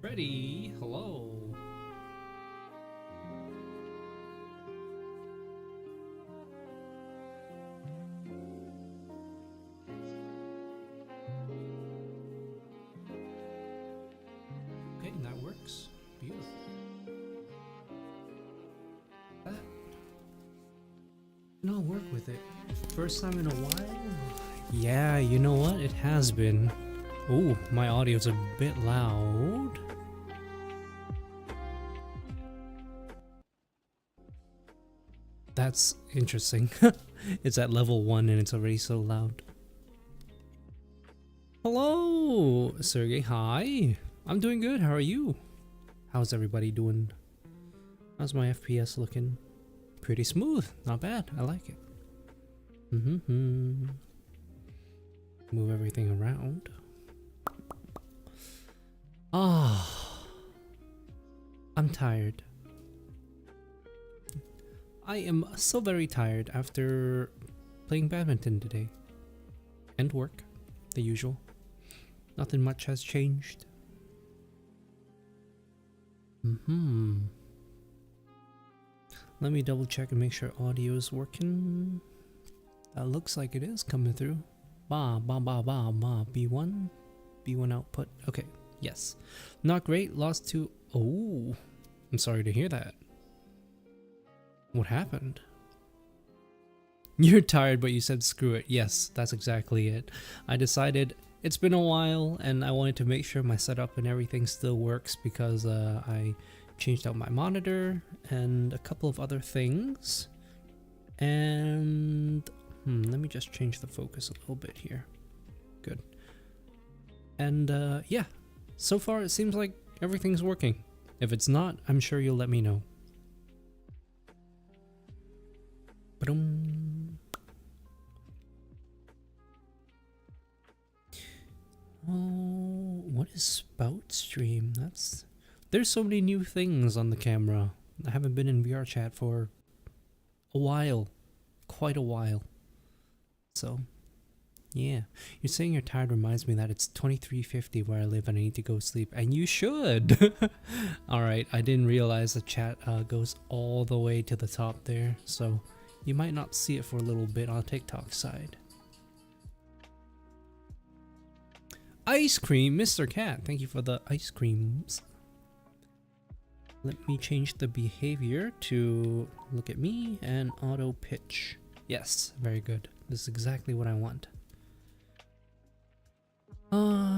Ready? Hello. Okay, that works. Beautiful. That. And I'll work with it. First time in a while? Yeah, you know what? It has been. Oh, my audio's a bit loud. That's interesting. It's at level 1 and it's already so loud. Hello, Sergey. Hi. I'm doing good. How are you? How's everybody doing? How's my FPS looking? Pretty smooth. Not bad. I like it. Move everything around. Ah. I'm tired. I am so very tired after playing badminton today. And work. The usual. Nothing much has changed. Let me double check and make sure audio is working. That looks like it is coming through. B1. B1 output. Okay, yes. Not great, lost to... Oh, I'm sorry to hear that. What happened? You're tired, but you said screw it. Yes, that's exactly it. I decided it's been a while and I wanted to make sure my setup and everything still works because I changed out my monitor and a couple of other things. And let me just change the focus a little bit here. Good. And yeah, so far it seems like everything's working. If it's not, I'm sure you'll let me know. Ba-dum. Oh, what is Spout Stream? There's so many new things on the camera. I haven't been in VR chat for a while. Quite a while. So, yeah. You're saying you're tired reminds me that it's 23:50 where I live and I need to go sleep. And you should! Alright, I didn't realize the chat goes all the way to the top there. So, you might not see it for a little bit on TikTok side. Ice cream, Mr. Cat. Thank you for the ice creams. Let me change the behavior to look at me and auto pitch. Yes, very good. This is exactly what I want.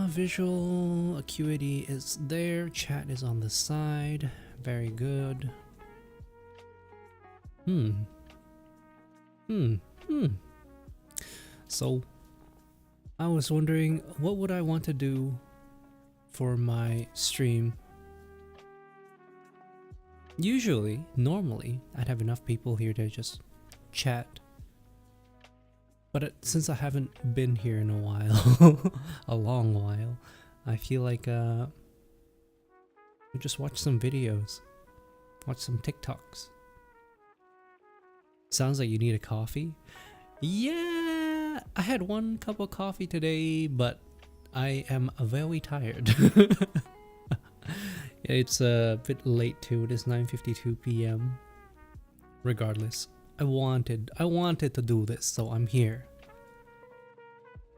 Visual acuity is there. Chat is on the side. Very good. So, I was wondering, what would I want to do for my stream? Usually, normally, I'd have enough people here to just chat. But since I haven't been here in a while, a long while, I feel like just watch some videos, watch some TikToks. Sounds like you need a coffee. Yeah, I had one cup of coffee today, but I am very tired. It's a bit late too. It is 9:52 p.m. Regardless, I wanted to do this, so I'm here.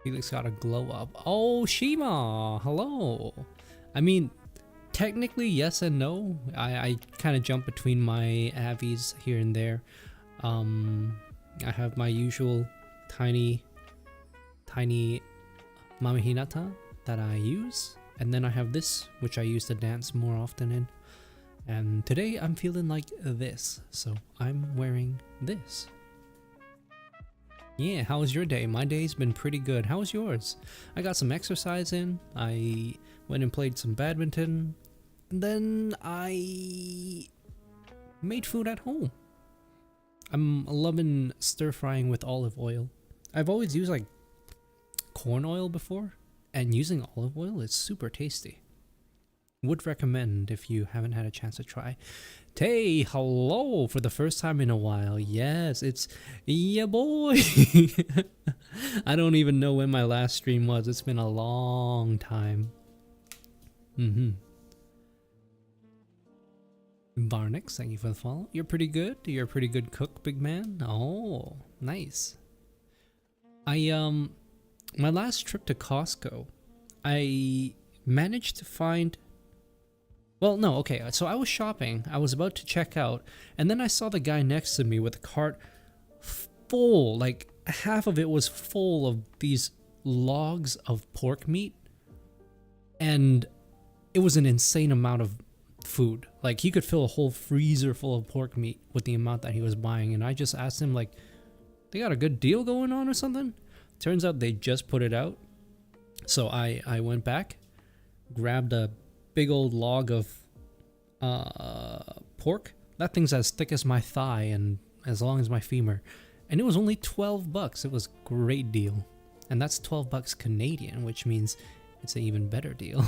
Felix got a glow up. Oh, Shima, hello. I mean, technically yes and no. I kind of jump between my avies here and there. I have my usual tiny Mama Hinata that I use, and then I have this, which I use to dance more often in. And today I'm feeling like this, so I'm wearing this. Yeah, how was your day? My day's been pretty good. How was yours? I got some exercise in. I went and played some badminton. And then I made food at home. I'm loving stir frying with olive oil. I've always used like corn oil before, and using olive oil is super tasty. Would recommend if you haven't had a chance to try. Tay, hello for the first time in a while. Yes, it's yeah boy. I don't even know when my last stream was. It's been a long time. Barnix, thank you for the follow. You're pretty good. You're a pretty good cook, big man. Oh, nice. My last trip to Costco, I managed to find. Well, no, okay. So I was shopping. I was about to check out, and then I saw the guy next to me with a cart full, like half of it was full of these logs of pork meat, and it was an insane amount of food. Like he could fill a whole freezer full of pork meat with the amount that he was buying, and I just asked him like, they got a good deal going on or something? Turns out they just put it out. So I went back, grabbed a big old log of pork. That thing's as thick as my thigh and as long as my femur. And it was only $12. It was a great deal. And that's $12 Canadian, which means it's an even better deal.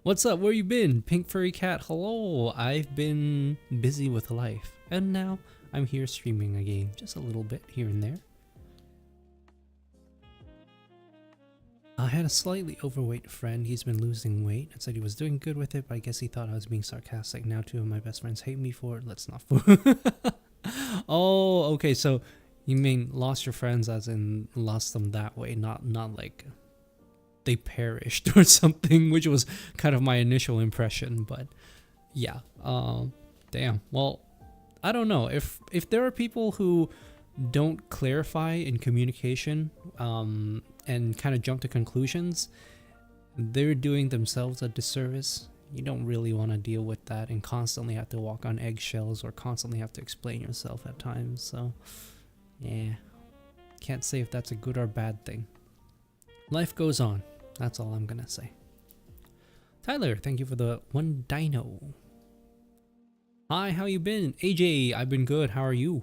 What's up? Where you been? Pink Furry Cat, hello. I've been busy with life. And now I'm here streaming a game. Just a little bit here and there. I had a slightly overweight friend. He's been losing weight and said he was doing good with it, but I guess he thought I was being sarcastic. Now two of my best friends hate me for it. Let's not Oh, okay, so you mean lost your friends as in lost them that way, not like they perished or something, which was kind of my initial impression, but yeah. Damn. Well, I don't know. If there are people who don't clarify in communication and kind of jump to conclusions, they're doing themselves a disservice. You don't really want to deal with that and constantly have to walk on eggshells or constantly have to explain yourself at times. So yeah, can't say if that's a good or bad thing. Life goes on. That's all I'm gonna say. Tyler, thank you for the one dino. Hi, how you been? AJ, I've been good. How are you?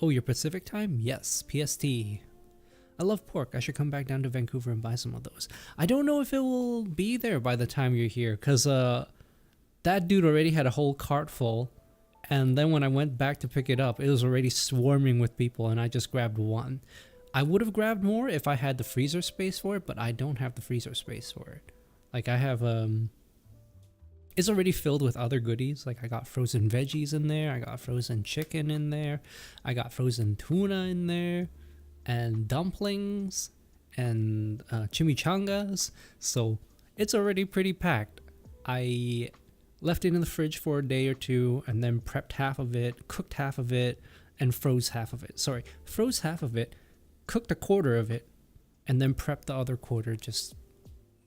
Oh, your Pacific time? Yes, PST. I love pork. I should come back down to Vancouver and buy some of those. I don't know if it will be there by the time you're here, because that dude already had a whole cart full, and then when I went back to pick it up, it was already swarming with people, and I just grabbed one. I would have grabbed more if I had the freezer space for it, but I don't have the freezer space for it. Like I have it's already filled with other goodies. Like I got frozen veggies in there, I got frozen chicken in there, I got frozen tuna in there, and dumplings and chimichangas. So it's already pretty packed. I left it in the fridge for a day or two and then prepped half of it, cooked half of it, and froze half of it. Sorry, froze half of it, cooked a quarter of it, and then prepped the other quarter just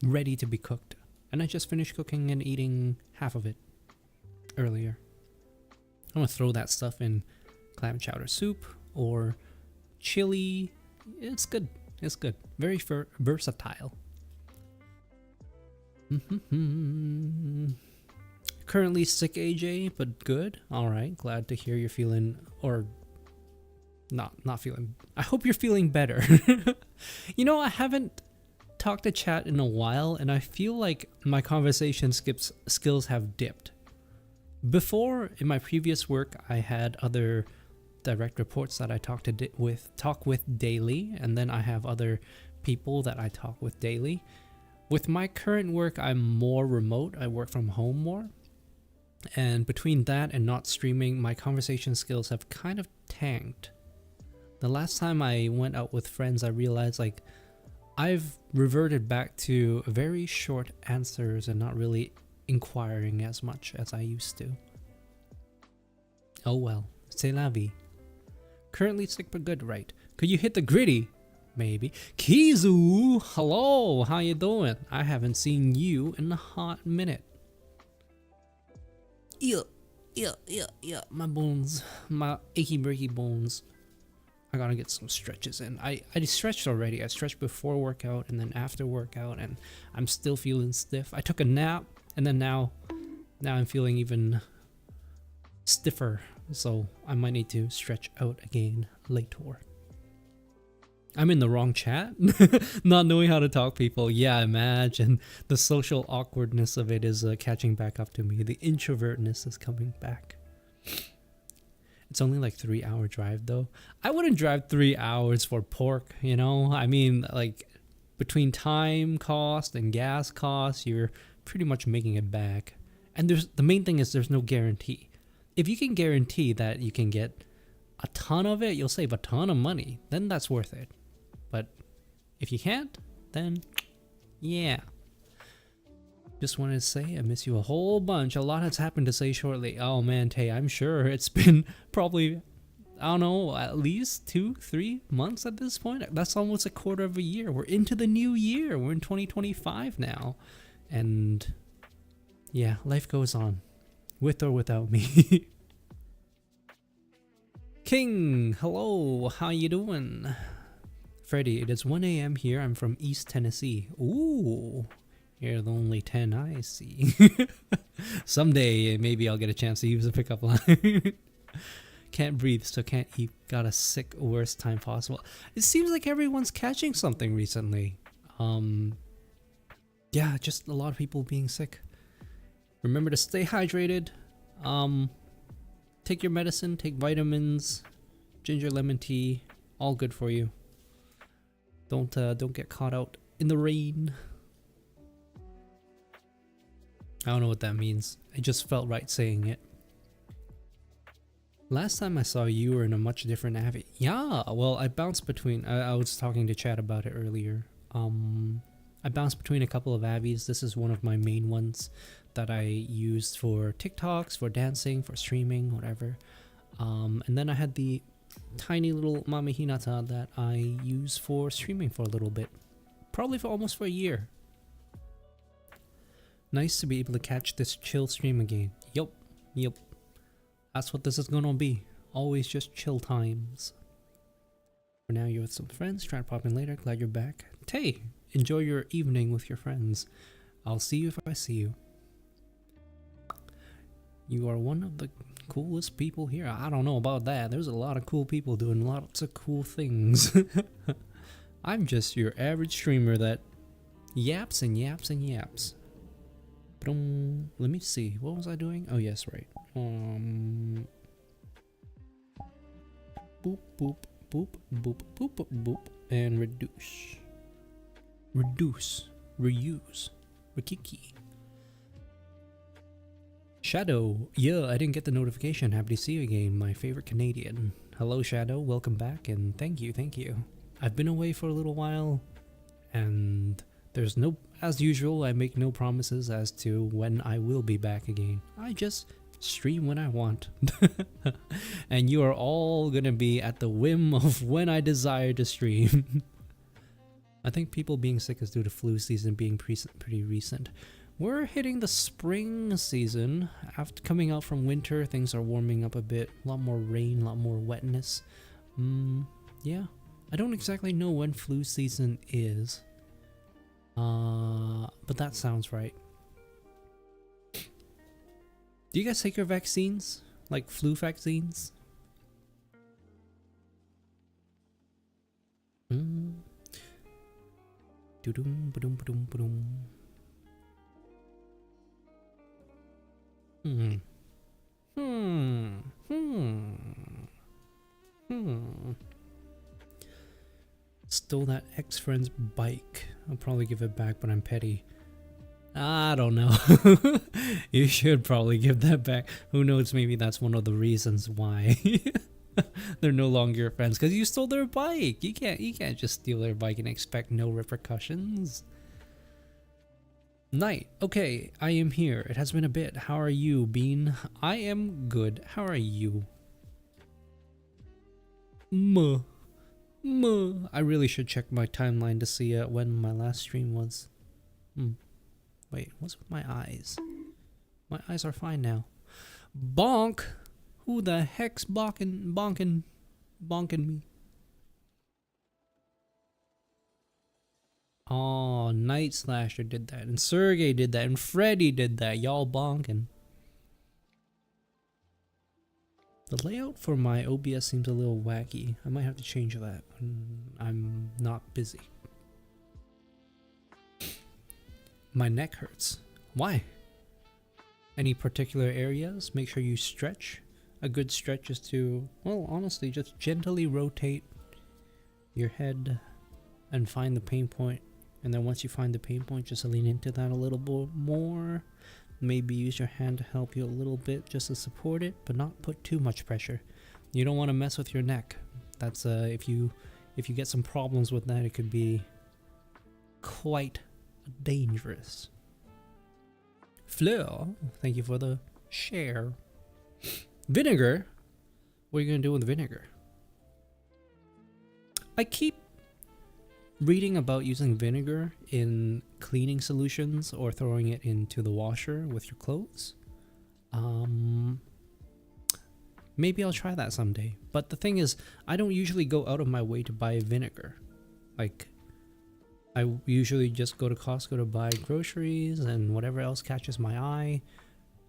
ready to be cooked. And I just finished cooking and eating half of it earlier. I'm gonna throw that stuff in clam chowder soup or chili. It's good. It's good. Very versatile. Currently sick, AJ, but good. All right. Glad to hear you're feeling, or not feeling. I hope you're feeling better. You know, I haven't talked to chat in a while, and I feel like my conversation skills have dipped. Before, in my previous work, I had other direct reports that I talk with daily, and then I have other people that I talk with daily. With my current work, I'm more remote. I work from home more, and between that and not streaming, my conversation skills have kind of tanked. The last time I went out with friends, I realized like I've reverted back to very short answers and not really inquiring as much as I used to. Oh well, c'est la vie. Currently sick but good, right? Could you hit the gritty? Maybe. Kizu, hello, how you doing? I haven't seen you in a hot minute. Yeah, my bones, my achy breaky bones. I gotta get some stretches in. I stretched already. I stretched before workout and then after workout, and I'm still feeling stiff. I took a nap, and then now I'm feeling even stiffer. So I might need to stretch out again later. I'm in the wrong chat, not knowing how to talk people. Yeah, imagine the social awkwardness of it is catching back up to me. The introvertness is coming back. It's only like 3-hour drive though. I wouldn't drive 3 hours for pork, you know? I mean, like between time cost and gas costs, you're pretty much making it back. And the main thing is there's no guarantee. If you can guarantee that you can get a ton of it, you'll save a ton of money. Then that's worth it. But if you can't, then yeah. Just wanted to say I miss you a whole bunch. A lot has happened to say shortly. Oh man, Tay, I'm sure it's been probably, I don't know, at least 2-3 months at this point. That's almost a quarter of a year. We're into the new year. We're in 2025 now. And yeah, life goes on. With or without me. King, hello, how you doing? Freddy, it is 1 a.m. here. I'm from East Tennessee. Ooh, you're the only 10 I see. Someday, maybe I'll get a chance to use a pickup line. Can't breathe, so can't eat. Got a sick, worst time possible. It seems like everyone's catching something recently. Yeah, just a lot of people being sick. Remember to stay hydrated. Take your medicine, take vitamins, ginger lemon tea, all good for you. Don't get caught out in the rain. I don't know what that means. I just felt right saying it. Last time I saw you were in a much different Avi. Yeah, well, I bounced between. I was talking to Chad about it earlier. I bounced between a couple of Avies. This is one of my main ones that I used for TikToks, for dancing, for streaming, whatever. And then I had the tiny little Mame Hinata that I used for streaming for a little bit. Probably for almost for a year. Nice to be able to catch this chill stream again. Yup. That's what this is gonna be. Always just chill times. For now, you're with some friends. Try to pop in later. Glad you're back. Tay, enjoy your evening with your friends. I'll see you if I see you. You are one of the coolest people here. I don't know about that. There's a lot of cool people doing lots of cool things. I'm just your average streamer that yaps and yaps and yaps. Let me see. What was I doing? Oh yes, right. Boop boop boop boop boop boop and reduce. Reuse. Rikiki. Shadow, yeah, I didn't get the notification. Happy to see you again, my favorite Canadian. Hello Shadow, welcome back and thank you. I've been away for a little while and there's no, as usual, I make no promises as to when I will be back again. I just stream when I want. And you are all gonna be at the whim of when I desire to stream. I think people being sick is due to flu season being pretty recent. We're hitting the spring season. After coming out from winter, things are warming up a bit. A lot more rain, a lot more wetness. Yeah. I don't exactly know when flu season is. But that sounds right. Do you guys take your vaccines? Like flu vaccines? Stole that ex-friend's bike. I'll probably give it back, but I'm petty. I don't know. You should probably give that back. Who knows, maybe that's one of the reasons why they're no longer friends, because you stole their bike. You can't just steal their bike and expect no repercussions. Night. Okay, I am here. It has been a bit. How are you, Bean? I am good. How are you? I really should check my timeline to see when my last stream was. Wait, what's with my eyes? My eyes are fine now. Bonk! Who the heck's bonking me? Oh, Night Slasher did that, and Sergey did that, and Freddy did that. Y'all bonking. The layout for my OBS seems a little wacky. I might have to change that when I'm not busy. My neck hurts. Why? Any particular areas? Make sure you stretch. A good stretch is to, well, honestly, just gently rotate your head and find the pain point. And then once you find the pain point, just lean into that a little bit more. maybe use your hand to help you a little bit just to support it, but not put too much pressure. You don't want to mess with your neck. That's if you get some problems with that, it could be quite dangerous. Fleur, thank you for the share. Vinegar? What are you gonna do with vinegar? I keep reading about using vinegar in cleaning solutions or throwing it into the washer with your clothes. Maybe I'll try that someday. But the thing is, I don't usually go out of my way to buy vinegar. Like, I usually just go to Costco to buy groceries and whatever else catches my eye.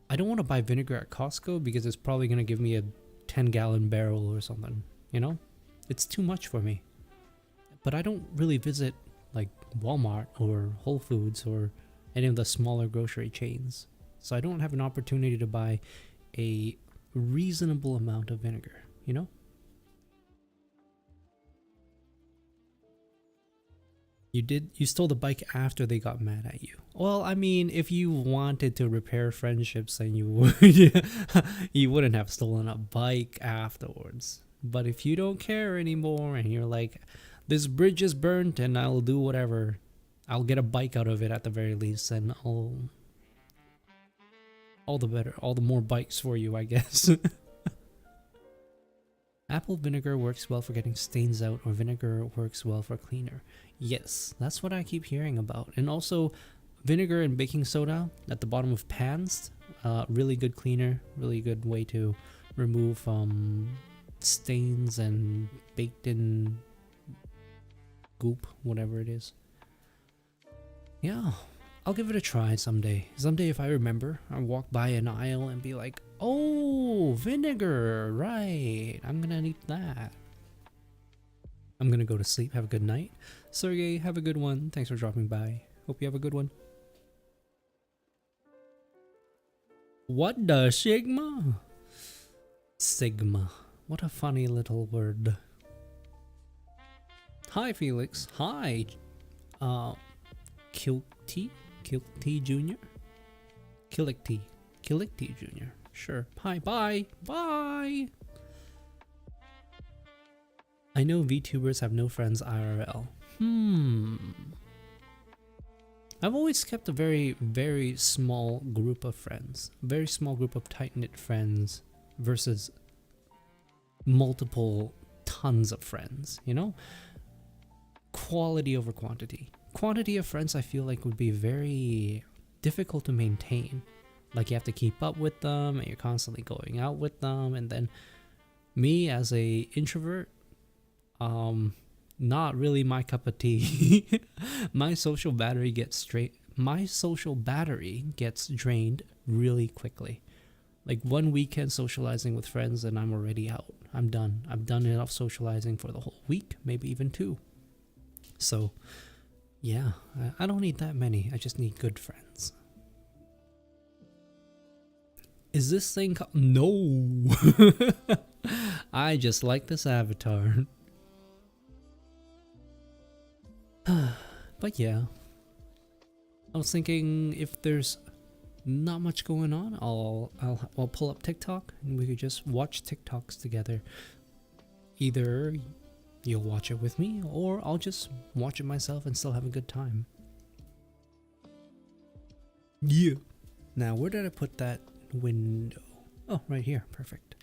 I don't want to buy vinegar at Costco because it's probably going to give me a 10-gallon barrel or something, you know? It's too much for me. But I don't really visit like Walmart or Whole Foods or any of the smaller grocery chains. So I don't have an opportunity to buy a reasonable amount of vinegar, you know? You stole the bike after they got mad at you. Well, I mean, if you wanted to repair friendships, then you would you wouldn't have stolen a bike afterwards. But if you don't care anymore and you're like, this bridge is burnt and I'll do whatever, I'll get a bike out of it at the very least, and all the better, all the more bikes for you, I guess. Apple vinegar works well for getting stains out, or vinegar works well for cleaner. Yes, that's what I keep hearing about. And also, vinegar and baking soda at the bottom of pans, really good cleaner, really good way to remove stains and baked in goop, whatever it is. Yeah, I'll give it a try someday. Someday if I remember, I'll walk by an aisle and be like, oh, vinegar, right, I'm gonna need that. I'm gonna go to sleep, have a good night. Sergey, have a good one. Thanks for dropping by. Hope you have a good one. What the Sigma? Sigma. What a funny little word. Hi, Felix. Hi. Kilty Jr. Kilikty Jr. Sure. Hi. Bye. Bye. I know VTubers have no friends IRL. I've always kept a very, very small group of friends. A very small group of tight-knit friends versus multiple tons of friends, you know? Quality over quantity. Quantity of friends I feel like would be very difficult to maintain. Like you have to keep up with them and you're constantly going out with them, and then me as a introvert, not really my cup of tea. My social battery gets drained really quickly. Like one weekend socializing with friends and I'm already out. I'm done. I've done enough socializing for the whole week, maybe even 2. So, yeah, I don't need that many. I just need good friends. Is this thing No! I just like this avatar. But yeah, I was thinking if there's not much going on, I'll pull up TikTok and we could just watch TikToks together. Either you'll watch it with me, or I'll just watch it myself and still have a good time. Yeah. Now, where did I put that window? Oh, right here. Perfect.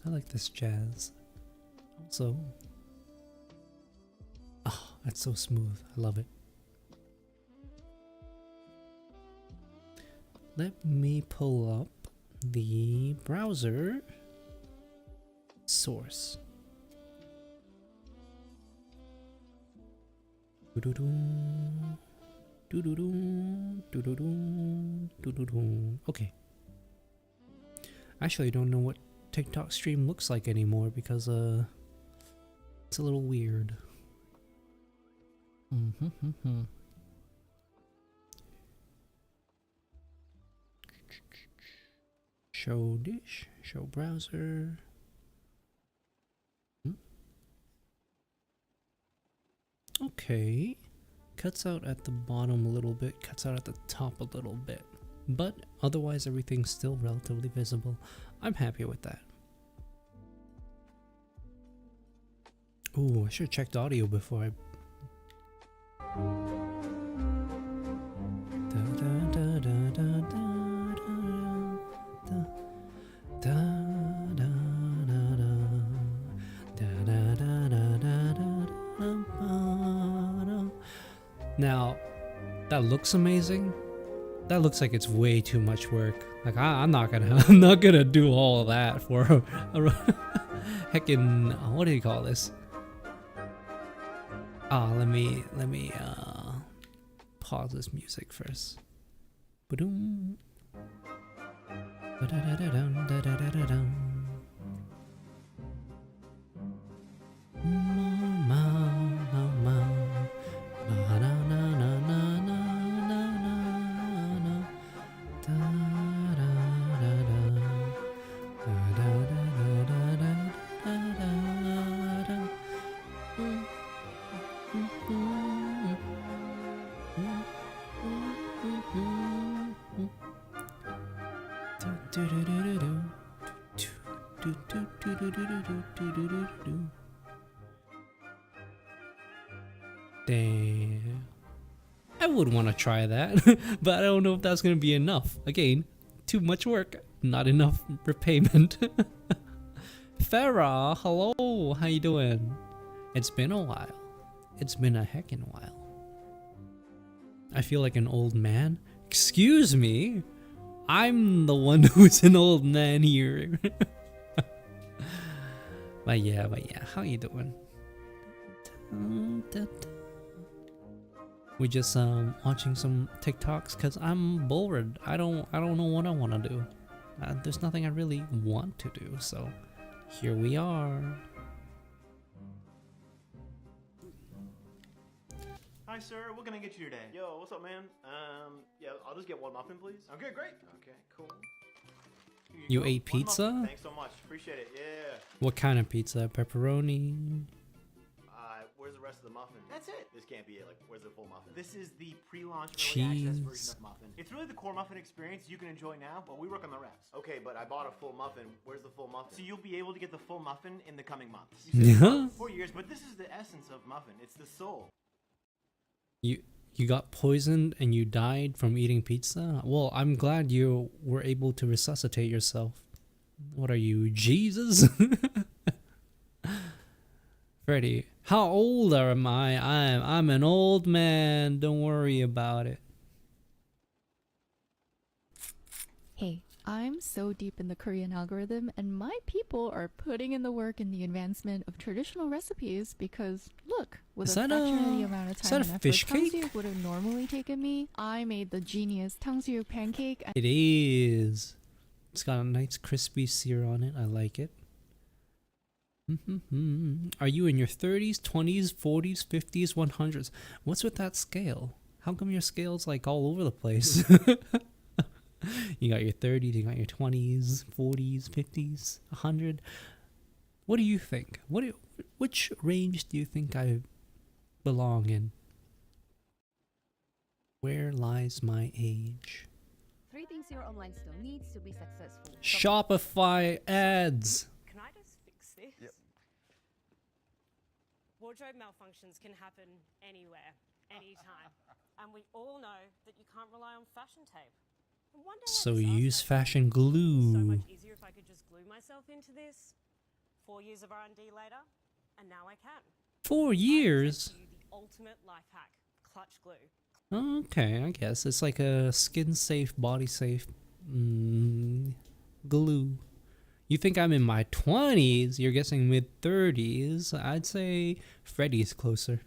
I like this jazz. Also, oh, that's so smooth. I love it. Let me pull up the browser source. Okay. Actually, I don't know what TikTok stream looks like anymore because it's a little weird. Show dish, show browser. Okay. Cuts out at the bottom a little bit, cuts out at the top a little bit. But otherwise everything's still relatively visible. I'm happy with that. Ooh, I should have checked audio before I... Now, that looks amazing. That looks like it's way too much work. Like I'm not gonna do all of that for a heckin' what do you call this? Let me pause this music first. Ba-doom. Ba-da-da-da-dum, da-da-da-da-dum. Damn. I would want to try that, but I don't know if that's going to be enough. Again, too much work, not enough repayment. Farah, hello, how you doing? It's been a while. It's been a heckin' while. I feel like an old man. Excuse me? I'm the one who's an old man here. But yeah, how you doing? We just watching some TikToks cause I'm bored. I don't know what I want to do. There's nothing I really want to do, so here we are. Hi, sir. What can I get you today? Yo, what's up, man? Yeah, I'll just get one muffin, please. Okay, great. Okay, cool. You go. ate One pizza? muffin. Thanks so much. Appreciate it. Yeah. What kind of pizza? Pepperoni? Where's the rest of the muffin? That's it. This can't be it. Like, where's the full muffin? This is the pre-launch early access version Cheese. of muffin. It's really the core muffin experience you can enjoy now, but we work on the rest. Okay, but I bought a full muffin. Where's the full muffin? So you'll be able to get the full muffin in the coming months. You said Yeah. 4 years, but this is the essence of muffin. It's the soul. You got poisoned and you died from eating pizza? Well, I'm glad you were able to resuscitate yourself. What are you, Jesus? Freddy, how old am I? I'm an old man. Don't worry about it. Hey, I'm so deep in the Korean algorithm, and my people are putting in the work in the advancement of traditional recipes because, look, with Is a that fraction of a- the amount of is time that and a effort fish cake? 탕수육 would have normally taken me, I made the genius 탕수육 pancake. It is. It's got a nice crispy sear on it. I like it. Are you in your 30s, 20s, 40s, 50s, 100s? What's with that scale? How come your scale's like all over the place? You got your 30s, you got your 20s, 40s, 50s, 100. What do you think? Which range do you think I belong in? Where lies my age? 3 things your online store needs to be successful. Shopify ads. Can I just fix this? Yep. Wardrobe malfunctions can happen anywhere, anytime. And we all know that you can't rely on fashion tape. And one day I So just you asked use myself, fashion "It'd be so glue. much easier if I could just glue myself into this." 4 years of R&D later, and now I can. 4 I years? present to you the ultimate life hack, clutch glue. Okay, I guess it's like a skin safe, body safe glue. You think I'm in my 20s? You're guessing mid 30s. I'd say Freddy's closer.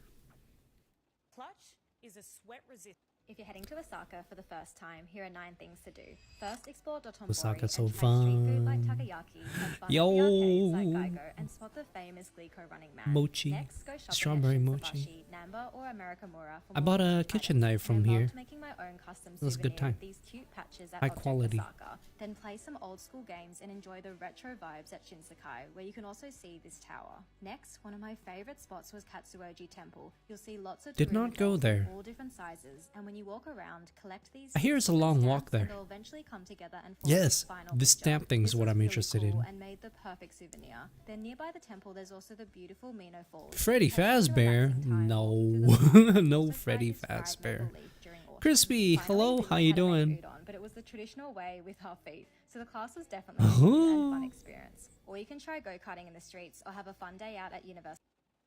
Clutch is a sweat resistant. If you're heading to Osaka for the first time, here are 9 things to do. First, explore Dotonbori Osaka's so and try street food like fun. takoyaki, have fun Yo. at the arcades like Geigo, and spot the famous Glico running man. Mochi. Next, go shopping Strawberry at mochi. Shinsabashi, Namba, or Amerikamura for I more bought a vintage kitchen items. knife from I here. loved making my own custom It was a good souvenir time. with these cute patches at High Object quality. Osaka. Then play some old school games and enjoy the retro vibes at Shinsekai, where you can also see this tower. Next, one of my favorite spots was Katsuoji Temple. You'll see lots of Did Toruma not go dolls there. of all different sizes, and when you walk around, collect these. I hear it's a different long stamps walk there. and they'll eventually come together and form Yes, this final this picture. stamp thing is This what was I'm really interested cool in. and made the perfect souvenir. Then nearby the temple, there's also the beautiful Mino Falls. Freddy Have such a Fazbear? relaxing time No. walking through the park. No Also try Freddy this ride Fazbear. Maple Leaf during autumn. Crispy, Finally, hello, we how you had a doing? food on, but it was the traditional way with our feet, so the class was definitely a new and fun Oh. experience. Or you can try go-karting in the streets or have a fun day out at Universal.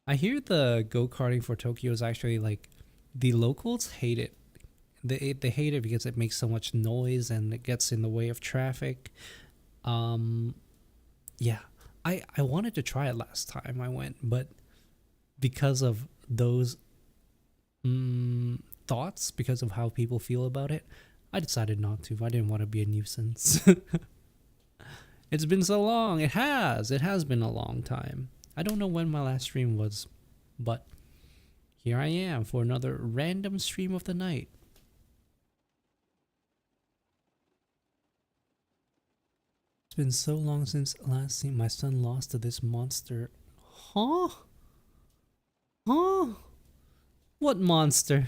I hear the go-karting for Tokyo is actually like the locals hate it. They hate it because it makes so much noise and it gets in the way of traffic. Yeah. I wanted to try it last time I went, but because of those thoughts, because of how people feel about it, I decided not to. I didn't want to be a nuisance. It's been so long. It has been a long time. I don't know when my last stream was, but here I am for another random stream of the night. It's been so long since last seen my son lost to this monster. Huh? Huh? What monster?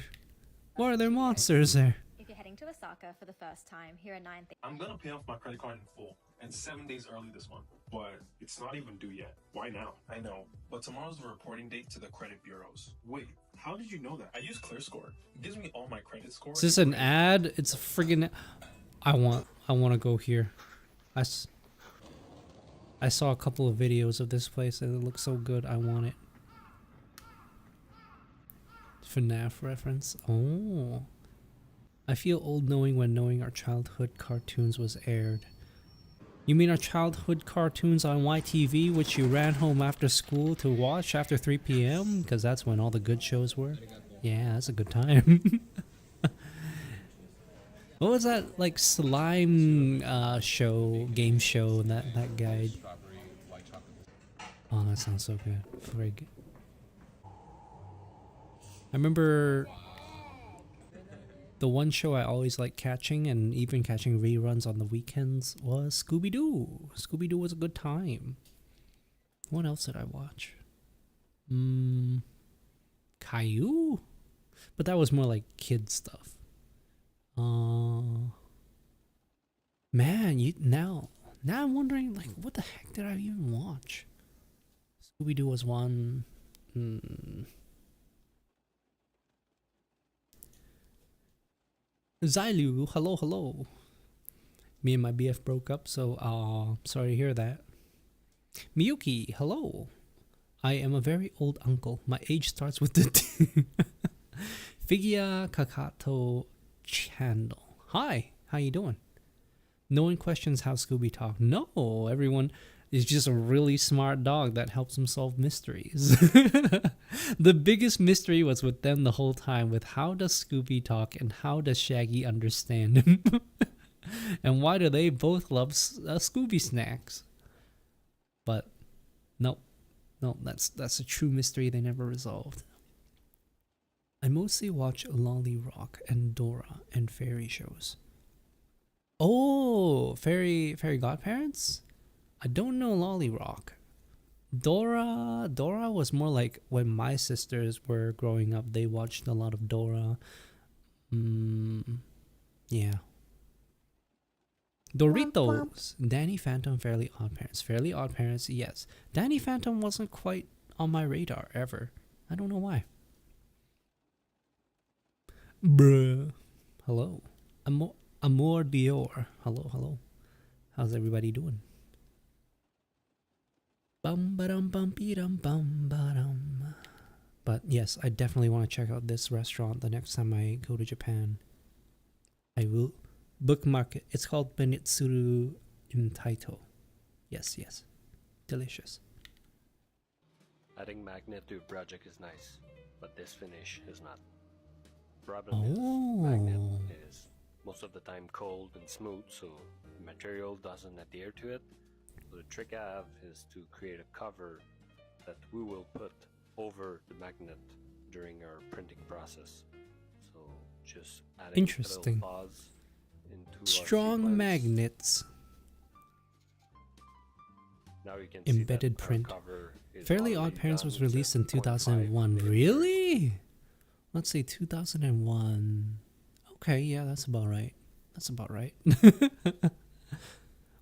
Why are there monsters there? If you're heading to Osaka for the first time, here are 9 things. I'm gonna pay off my credit card in full, and 7 days early this month. But it's not even due yet. Why now? I know, but tomorrow's the reporting date to the credit bureaus. Wait, how did you know that? I use ClearScore. It gives me all my credit score. Is this an ad? It's a friggin' I want to go here. I saw a couple of videos of this place and it looks so good. I want it. FNAF reference. Oh. I feel old knowing when knowing our childhood cartoons was aired. You mean our childhood cartoons on YTV, which you ran home after school to watch after 3 p.m.? Because that's when all the good shows were. Yeah, that's a good time. What was that, like, slime show, game show, that guy? Oh, that sounds so good. Frig. I remember the one show I always liked catching, and even catching reruns on the weekends, was Scooby-Doo. Scooby-Doo was a good time. What else did I watch? Caillou? But that was more like kid stuff. Man, now I'm wondering, like, what the heck did I even watch? Scooby-Doo was one. Zylu, hello. Me and my BF broke up, so sorry to hear that. Miyuki, hello. I am a very old uncle. My age starts with the T. Figia Kakato Chandel. Hi, how you doing? No one questions how Scooby talk. No, everyone is just a really smart dog that helps him solve mysteries. The biggest mystery was with them the whole time, with how does Scooby talk and how does Shaggy understand him? And why do they both love Scooby snacks? But no, that's a true mystery they never resolved. I mostly watch Lolly Rock and Dora and fairy shows. Oh, fairy godparents? I don't know Lolly Rock. Dora was more like when my sisters were growing up, they watched a lot of Dora. Yeah. Doritos. Danny Phantom, Fairly Odd Parents. Fairly Odd Parents, yes. Danny Phantom wasn't quite on my radar ever. I don't know why. Bruh. Hello. Amor Dior. Hello. How's everybody doing? Bum ba-dum bum be-dum bum ba-dum. But yes, I definitely want to check out this restaurant the next time I go to Japan. I will bookmark it. It's called Benitsuru in Taito. Yes. Delicious. Adding magnet to project is nice, but this finish is not. brabant magnet is most of the time cold and smooth, so the material doesn't adhere to it. So the trick I have is to create a cover that we will put over the magnet during our printing process. So just adding Interesting. little fuzz into our Strong sequence. magnets. Now you can see Embedded that our print. cover is Fairly already Odd Parents done. was It's at released in 0.5 2001. millimeters. Really? Let's see, 2001. Okay, yeah, that's about right. That's about right.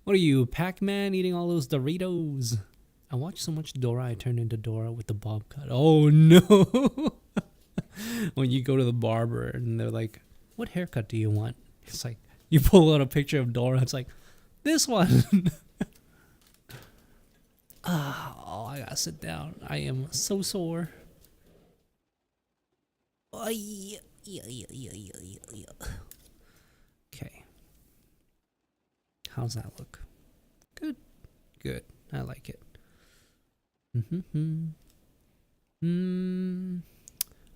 What are you, Pac-Man, eating all those Doritos? I watched so much Dora, I turned into Dora with the bob cut. Oh no! When you go to the barber and they're like, what haircut do you want? It's like, you pull out a picture of Dora, it's like, this one! Oh, I gotta sit down. I am so sore. Okay. How's that look? Good. Good. I like it.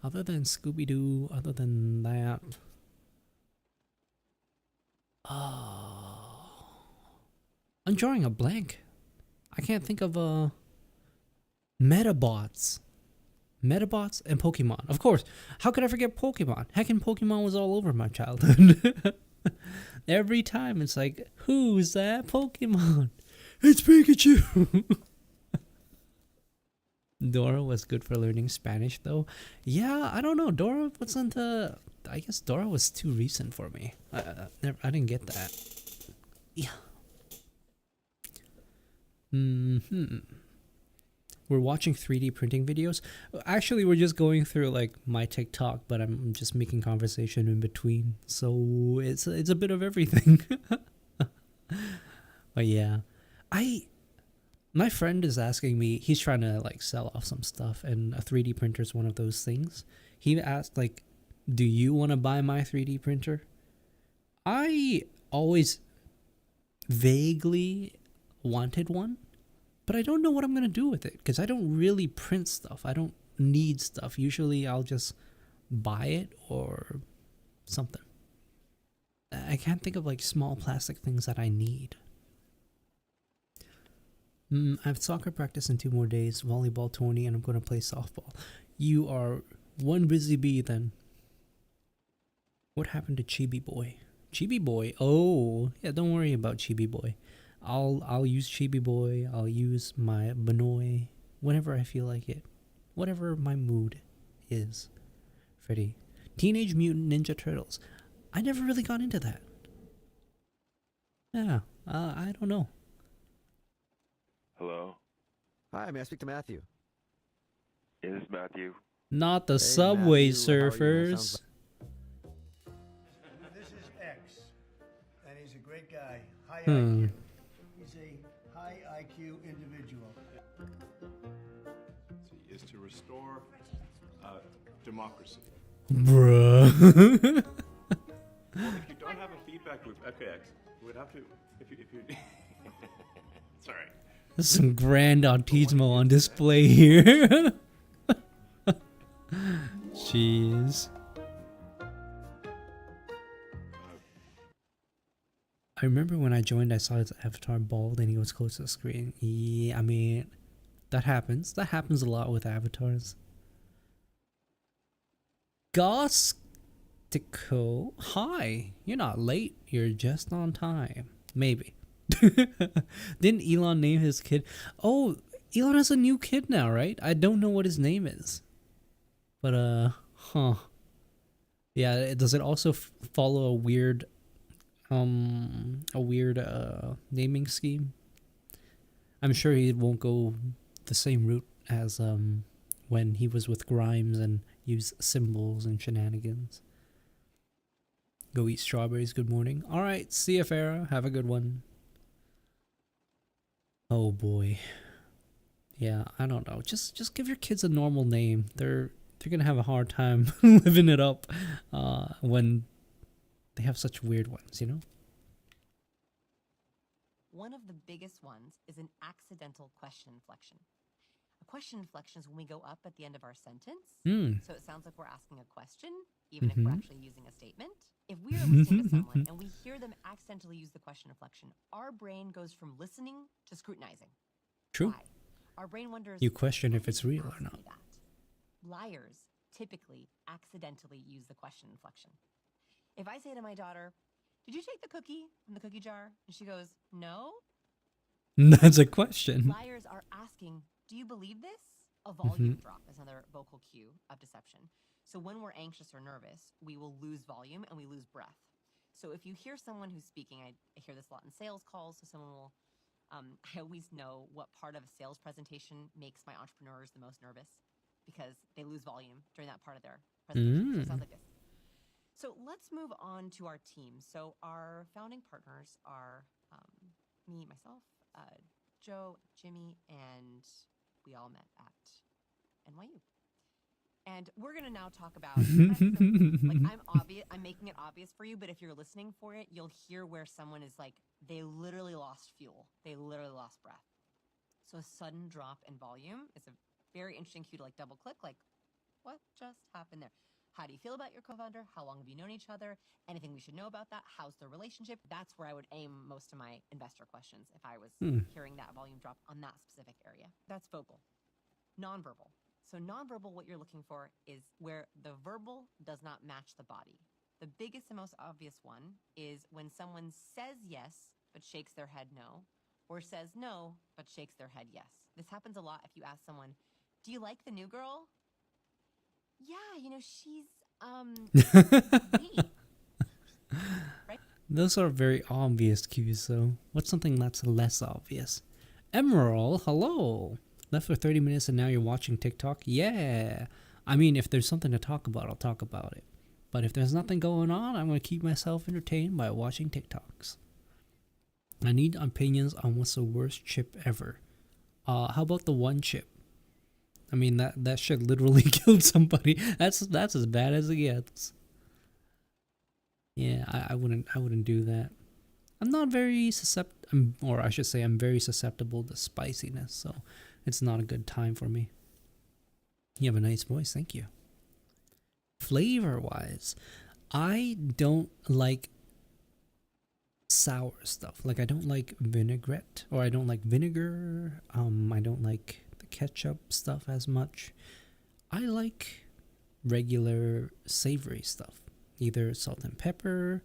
Other than Scooby-Doo, other than that. I'm drawing a blank. I can't think of Metabots. Metabots and Pokemon. Of course. How could I forget Pokemon? Heckin' Pokemon was all over my childhood. Every time it's like, who's that Pokemon? It's Pikachu. Dora was good for learning Spanish though. Yeah, I don't know. Dora wasn't I guess Dora was too recent for me. I didn't get that. Yeah. We're watching 3D printing videos. Actually, we're just going through like my TikTok, but I'm just making conversation in between. So it's a bit of everything. But yeah, my friend is asking me, he's trying to like sell off some stuff, and a 3D printer is one of those things. He asked like, do you want to buy my 3D printer? I always vaguely wanted one, but I don't know what I'm going to do with it because I don't really print stuff. I don't need stuff. Usually I'll just buy it or something. I can't think of like small plastic things that I need. I have soccer practice in 2 more days, volleyball, Tony, and I'm going to play softball. You are one busy bee then. What happened to Chibi Boy? Chibi Boy? Oh, yeah, don't worry about Chibi Boy. I'll use Chibi Boy, I'll use my Benoy whenever I feel like it. Whatever my mood is. Freddy. Teenage Mutant Ninja Turtles. I never really got into that. Yeah, I don't know. Hello? Hi, may I speak to Matthew? Is this Matthew? Not the Hey, Subway Matthew, how are you? Surfers. Sounds This is X, and he's a great guy. High Hmm. IQ. He's a high IQ individual. Is to restore democracy. Bruh. Well, if you don't have a feedback loop, okay, you would have to. If you sorry. There's some grand autismo on display here. Jeez. I remember when I joined, I saw his avatar bald and he was close to the screen. Yeah, I mean, that happens. That happens a lot with avatars. Gostico, hi. You're not late. You're just on time. Maybe. Didn't Elon name his kid? Oh, Elon has a new kid now, right? I don't know what his name is. But, yeah, does it also follow a weird naming scheme? I'm sure he won't go the same route as when he was with Grimes and used symbols and shenanigans. Go eat strawberries, good morning. Alright, see ya, Farah. Have a good one. Oh boy. Yeah, I don't know. Just give your kids a normal name. They're gonna have a hard time living it up when they have such weird ones, you know? One of the biggest ones is an accidental question inflection. A question inflection is when we go up at the end of our sentence. So it sounds like we're asking a question, even if we're actually using a statement. If we are listening to someone and we hear them accidentally use the question inflection, our brain goes from listening to scrutinizing. True. Why? Our brain wonders, You question "Why if did it's you real or ask me not. that?" Liars typically accidentally use the question inflection. If I say to my daughter, "Did you take the cookie from the cookie jar?" and she goes, "No," That's a question. liars are asking, "Do you believe this?" A volume drop is another vocal cue of deception. So when we're anxious or nervous, we will lose volume and we lose breath. So if you hear someone who's speaking, I hear this a lot in sales calls, so someone will, I always know what part of a sales presentation makes my entrepreneurs the most nervous because they lose volume during that part of their presentation. So it sounds like this. So let's move on to our team. So our founding partners are me, myself, Joe, Jimmy, and we all met at NYU. And we're gonna now talk about I'm making it obvious for you, but if you're listening for it, you'll hear where someone is like, they literally lost fuel. They literally lost breath. So a sudden drop in volume is a very interesting cue to like double click, like, what just happened there? How do you feel about your co-founder? How long have you known each other? Anything we should know about that? How's the relationship? That's where I would aim most of my investor questions if I was hearing that volume drop on that specific area. That's vocal. Nonverbal. So nonverbal, what you're looking for is where the verbal does not match the body. The biggest and most obvious one is when someone says yes, but shakes their head no, or says no, but shakes their head yes. This happens a lot if you ask someone, "Do you like the new girl?" "Yeah, she's, neat." Right? Those are very obvious cues, though. What's something that's less obvious? Emerald, hello. Left for 30 minutes and now you're watching TikTok? Yeah. I mean, if there's something to talk about, I'll talk about it. But if there's nothing going on, I'm going to keep myself entertained by watching TikToks. I need opinions on what's the worst chip ever. How about the one chip? I mean, that shit literally killed somebody. That's as bad as it gets. Yeah, I wouldn't do that. I'm not very susceptible, or I should say I'm very susceptible to spiciness, so it's not a good time for me. You have a nice voice, thank you. Flavor-wise, I don't like sour stuff. Like, I don't like vinaigrette, or I don't like vinegar. I don't like the ketchup stuff as much. I like regular savory stuff. Either salt and pepper,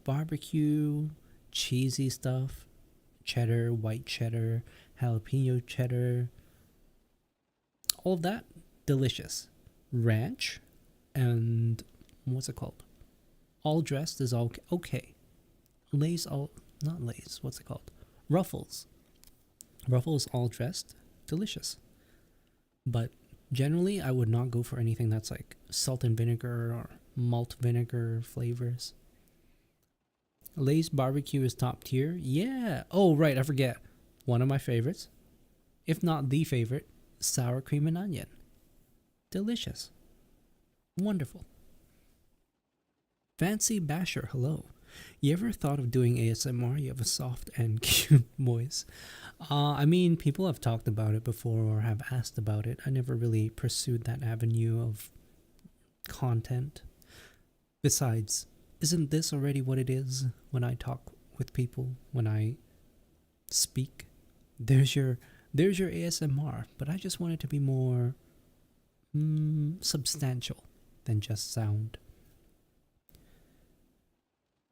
barbecue, cheesy stuff, cheddar, white cheddar, jalapeno cheddar. All of that, delicious. Ranch and what's it called? All dressed is all okay. Lay's not Lay's, what's it called? Ruffles. Ruffles all dressed, delicious. But generally, I would not go for anything that's like salt and vinegar or malt vinegar flavors. Lay's barbecue is top tier. Yeah. Oh, right, I forget. One of my favorites, if not the favorite, sour cream and onion. Delicious. Wonderful. Fancy Basher, hello. You ever thought of doing ASMR? You have a soft and cute voice. I mean, people have talked about it before or have asked about it. I never really pursued that avenue of content. Besides, isn't this already what it is when I talk with people, when I speak? There's your ASMR, but I just want it to be more substantial than just sound.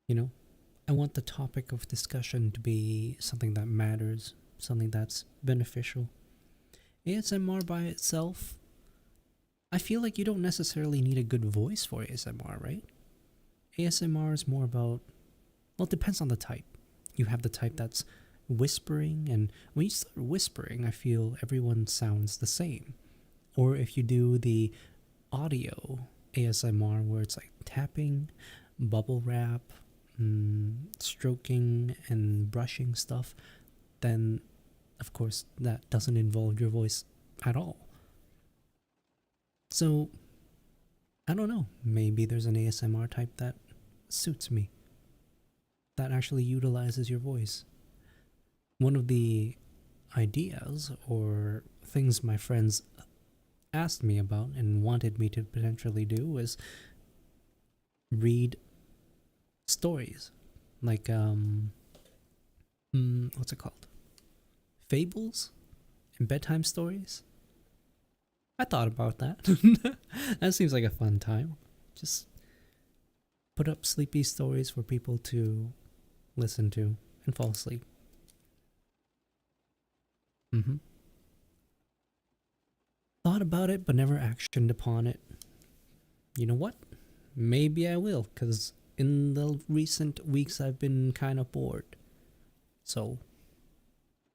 You know, I want the topic of discussion to be something that matters, something that's beneficial. ASMR by itself, I feel like you don't necessarily need a good voice for ASMR, right? ASMR is more about, well, it depends on the type. You have the type that's whispering, and when you start whispering, I feel everyone sounds the same. Or if you do the audio ASMR where it's like tapping, bubble wrap, stroking and brushing stuff, then of course that doesn't involve your voice at all. So I don't know, maybe there's an ASMR type that suits me, that actually utilizes your voice. One of the ideas or things my friends asked me about and wanted me to potentially do was read stories like what's it called? Fables and bedtime stories. I thought about that. That seems like a fun time. Just put up sleepy stories for people to listen to and fall asleep. Thought about it, but never actioned upon it. You know what? Maybe I will, because in the recent weeks I've been kind of bored. So,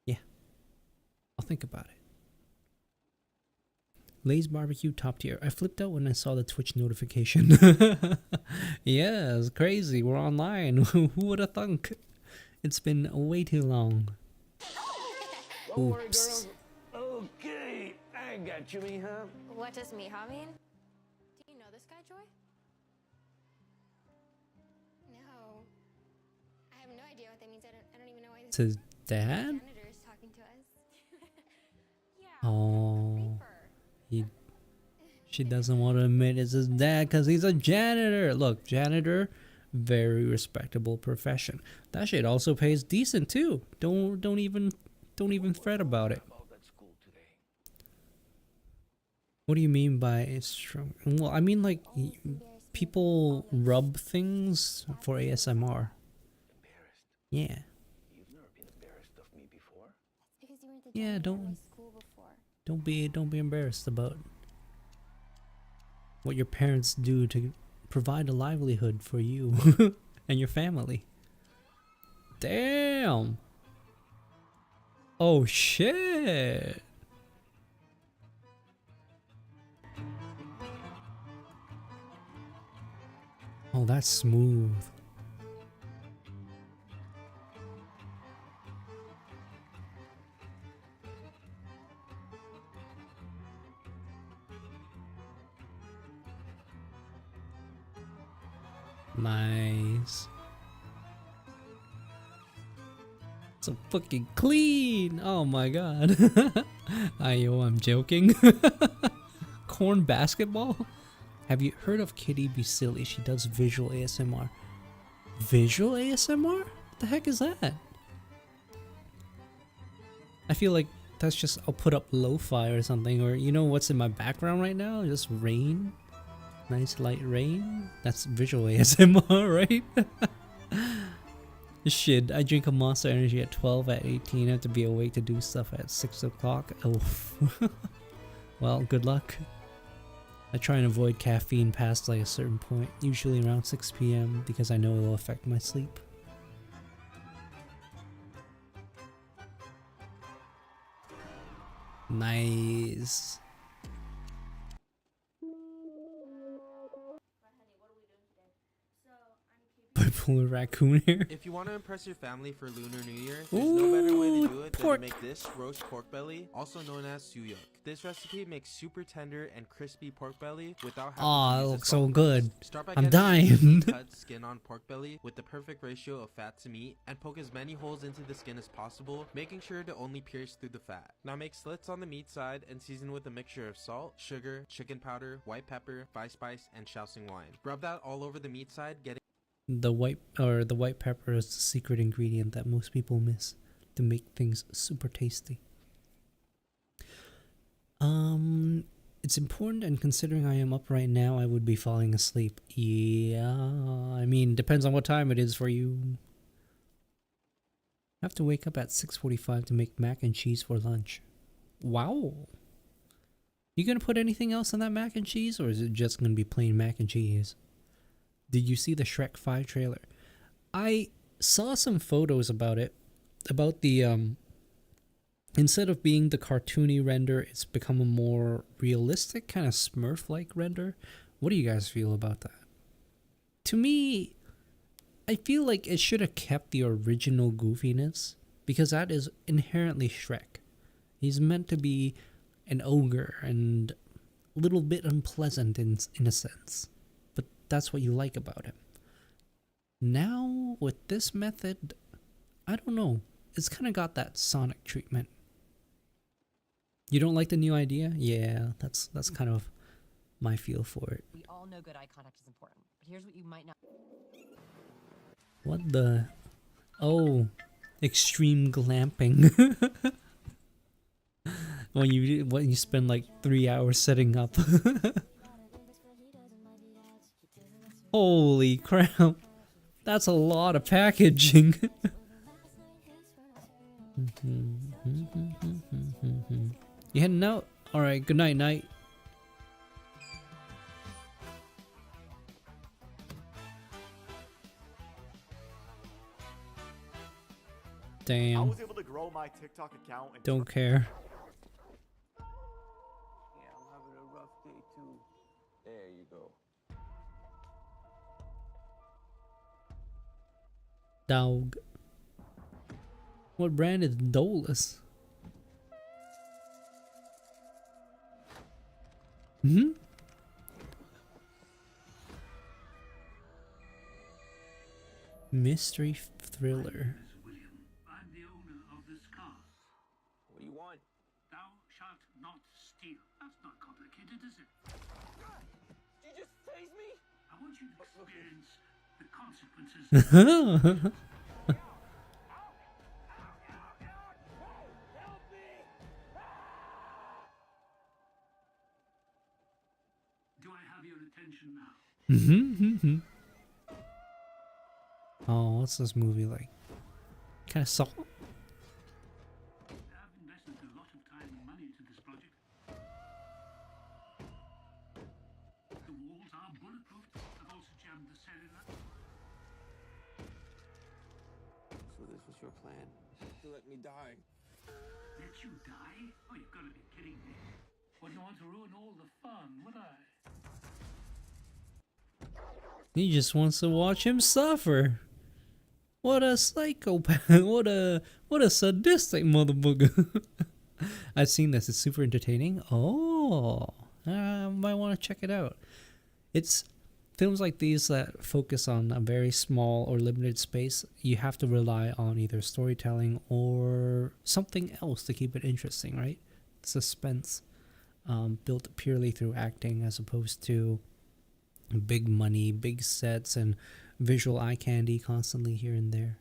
yeah. I'll think about it. Lay's Barbecue top tier. I flipped out when I saw the Twitch notification. Yeah, it's crazy. We're online. Who would have thunk? It's been way too long. Oops. Okay, I got you, Mija. What does Mija mean? Do you know this guy, Joy? No. I have no idea what that means. I don't even know why It's his dad? janitor is talking to us. Oh. She doesn't want to admit it's his dad because he's a janitor. Look, janitor, very respectable profession. That shit also pays decent too. Don't even fret about it. What do you mean by it's strong? Well, I mean like people rub things for ASMR. Yeah. Yeah, don't be embarrassed about what your parents do to provide a livelihood for you and your family. Damn. Oh shit. Oh, that's smooth. Nice. So fucking clean. Oh my god. Ayo, I'm joking. Corn basketball? Have you heard of Kitty Be Silly? She does visual ASMR. Visual ASMR? What the heck is that? I feel like that's just, I'll put up lo-fi or something, or you know what's in my background right now? Just rain. Nice light rain. That's visual ASMR, right? Shit, I drink a Monster Energy at 12, at 18. I have to be awake to do stuff at 6 o'clock. Oh. Well, good luck. I try and avoid caffeine past like a certain point, usually around 6 p.m. because I know it will affect my sleep. Nice. Bipolar raccoon here. If you want to impress your family for Lunar New Year, there's no better way to do it than to make this roast pork belly, also known as suyuk. This recipe makes super tender and crispy pork belly without having Aw, to it use looks a so salt good. brush. Start by I'm getting a dying. cut skin on pork belly with the perfect ratio of fat to meat, and poke as many holes into the skin as possible, making sure to only pierce through the fat. Now make slits on the meat side and season with a mixture of salt, sugar, chicken powder, white pepper, spice, and Shaoxing wine. Rub that all over the meat side, getting The white pepper is the secret ingredient that most people miss to make things super tasty. It's important, and considering I am up right now, I would be falling asleep. Yeah, I mean, depends on what time it is for you. I have to wake up at 6:45 to make mac and cheese for lunch. Wow. You gonna put anything else on that mac and cheese, or is it just gonna be plain mac and cheese? Did you see the Shrek 5 trailer? I saw some photos about it. About the, instead of being the cartoony render, it's become a more realistic, kind of Smurf-like render. What do you guys feel about that? To me, I feel like it should have kept the original goofiness, because that is inherently Shrek. He's meant to be an ogre and a little bit unpleasant in a sense. That's what you like about him. Now, with this method, I don't know. It's kind of got that Sonic treatment. You don't like the new idea? Yeah, that's kind of my feel for it. We all know good eye contact is important, But here's what you might not. What the? Oh, extreme glamping. when you spend like 3 hours setting up. Holy crap. That's a lot of packaging. You heading out? Alright, good night, night. I Damn. was able to grow my TikTok account and Don't care. Yeah, I'm having a rough day too. There you go. Dog. What brand is Dolus? Hmm? Mystery thriller. I'm the owner of this car. What do you want? Thou shalt not steal. That's not complicated, is it? Did you just tase me? I want you to experience the consequences. Do I have your attention now? Oh, what's this movie like? Kind of soft. I've invested a lot of time and money into this project. The walls are bulletproof. I've also jammed the cellular. So this was your plan? To let me die? Let you die? Oh, you've got to be kidding me. Wouldn't want to ruin all the fun, would I? He just wants to watch him suffer. What a psychopath. What a sadistic motherfucker. I've seen this. It's super entertaining. Oh, I might want to check it out. It's films like these that focus on a very small or limited space. You have to rely on either storytelling or something else to keep it interesting, right? Suspense, built purely through acting as opposed to big money, big sets, and visual eye candy constantly here and there.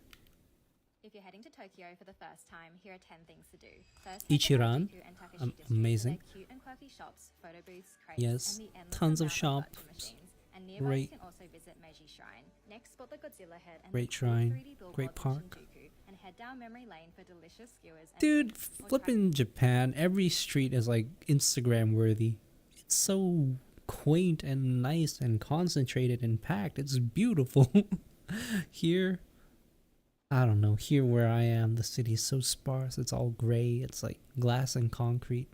If you're heading to Tokyo for the first time, here are 10 things to do. First, Ichiran, head to Harajuku and Takashi District for amazing. their cute and quirky shops, photo booths, crates, Yes, and the endless tons of amount shops. virtual machines. And nearby Great. you can also visit Meiji Shrine. Next, spot the Godzilla head and Great the cool shrine, 3D billboard great in park. Shinjuku, and head down memory lane for delicious skewers and Dude, drinks, or try flipping Japan, every street is like Instagram worthy. It's so quaint and nice and concentrated and packed. It's beautiful. Here, I don't know, here where I am, the city is so sparse. It's all gray. It's like glass and concrete.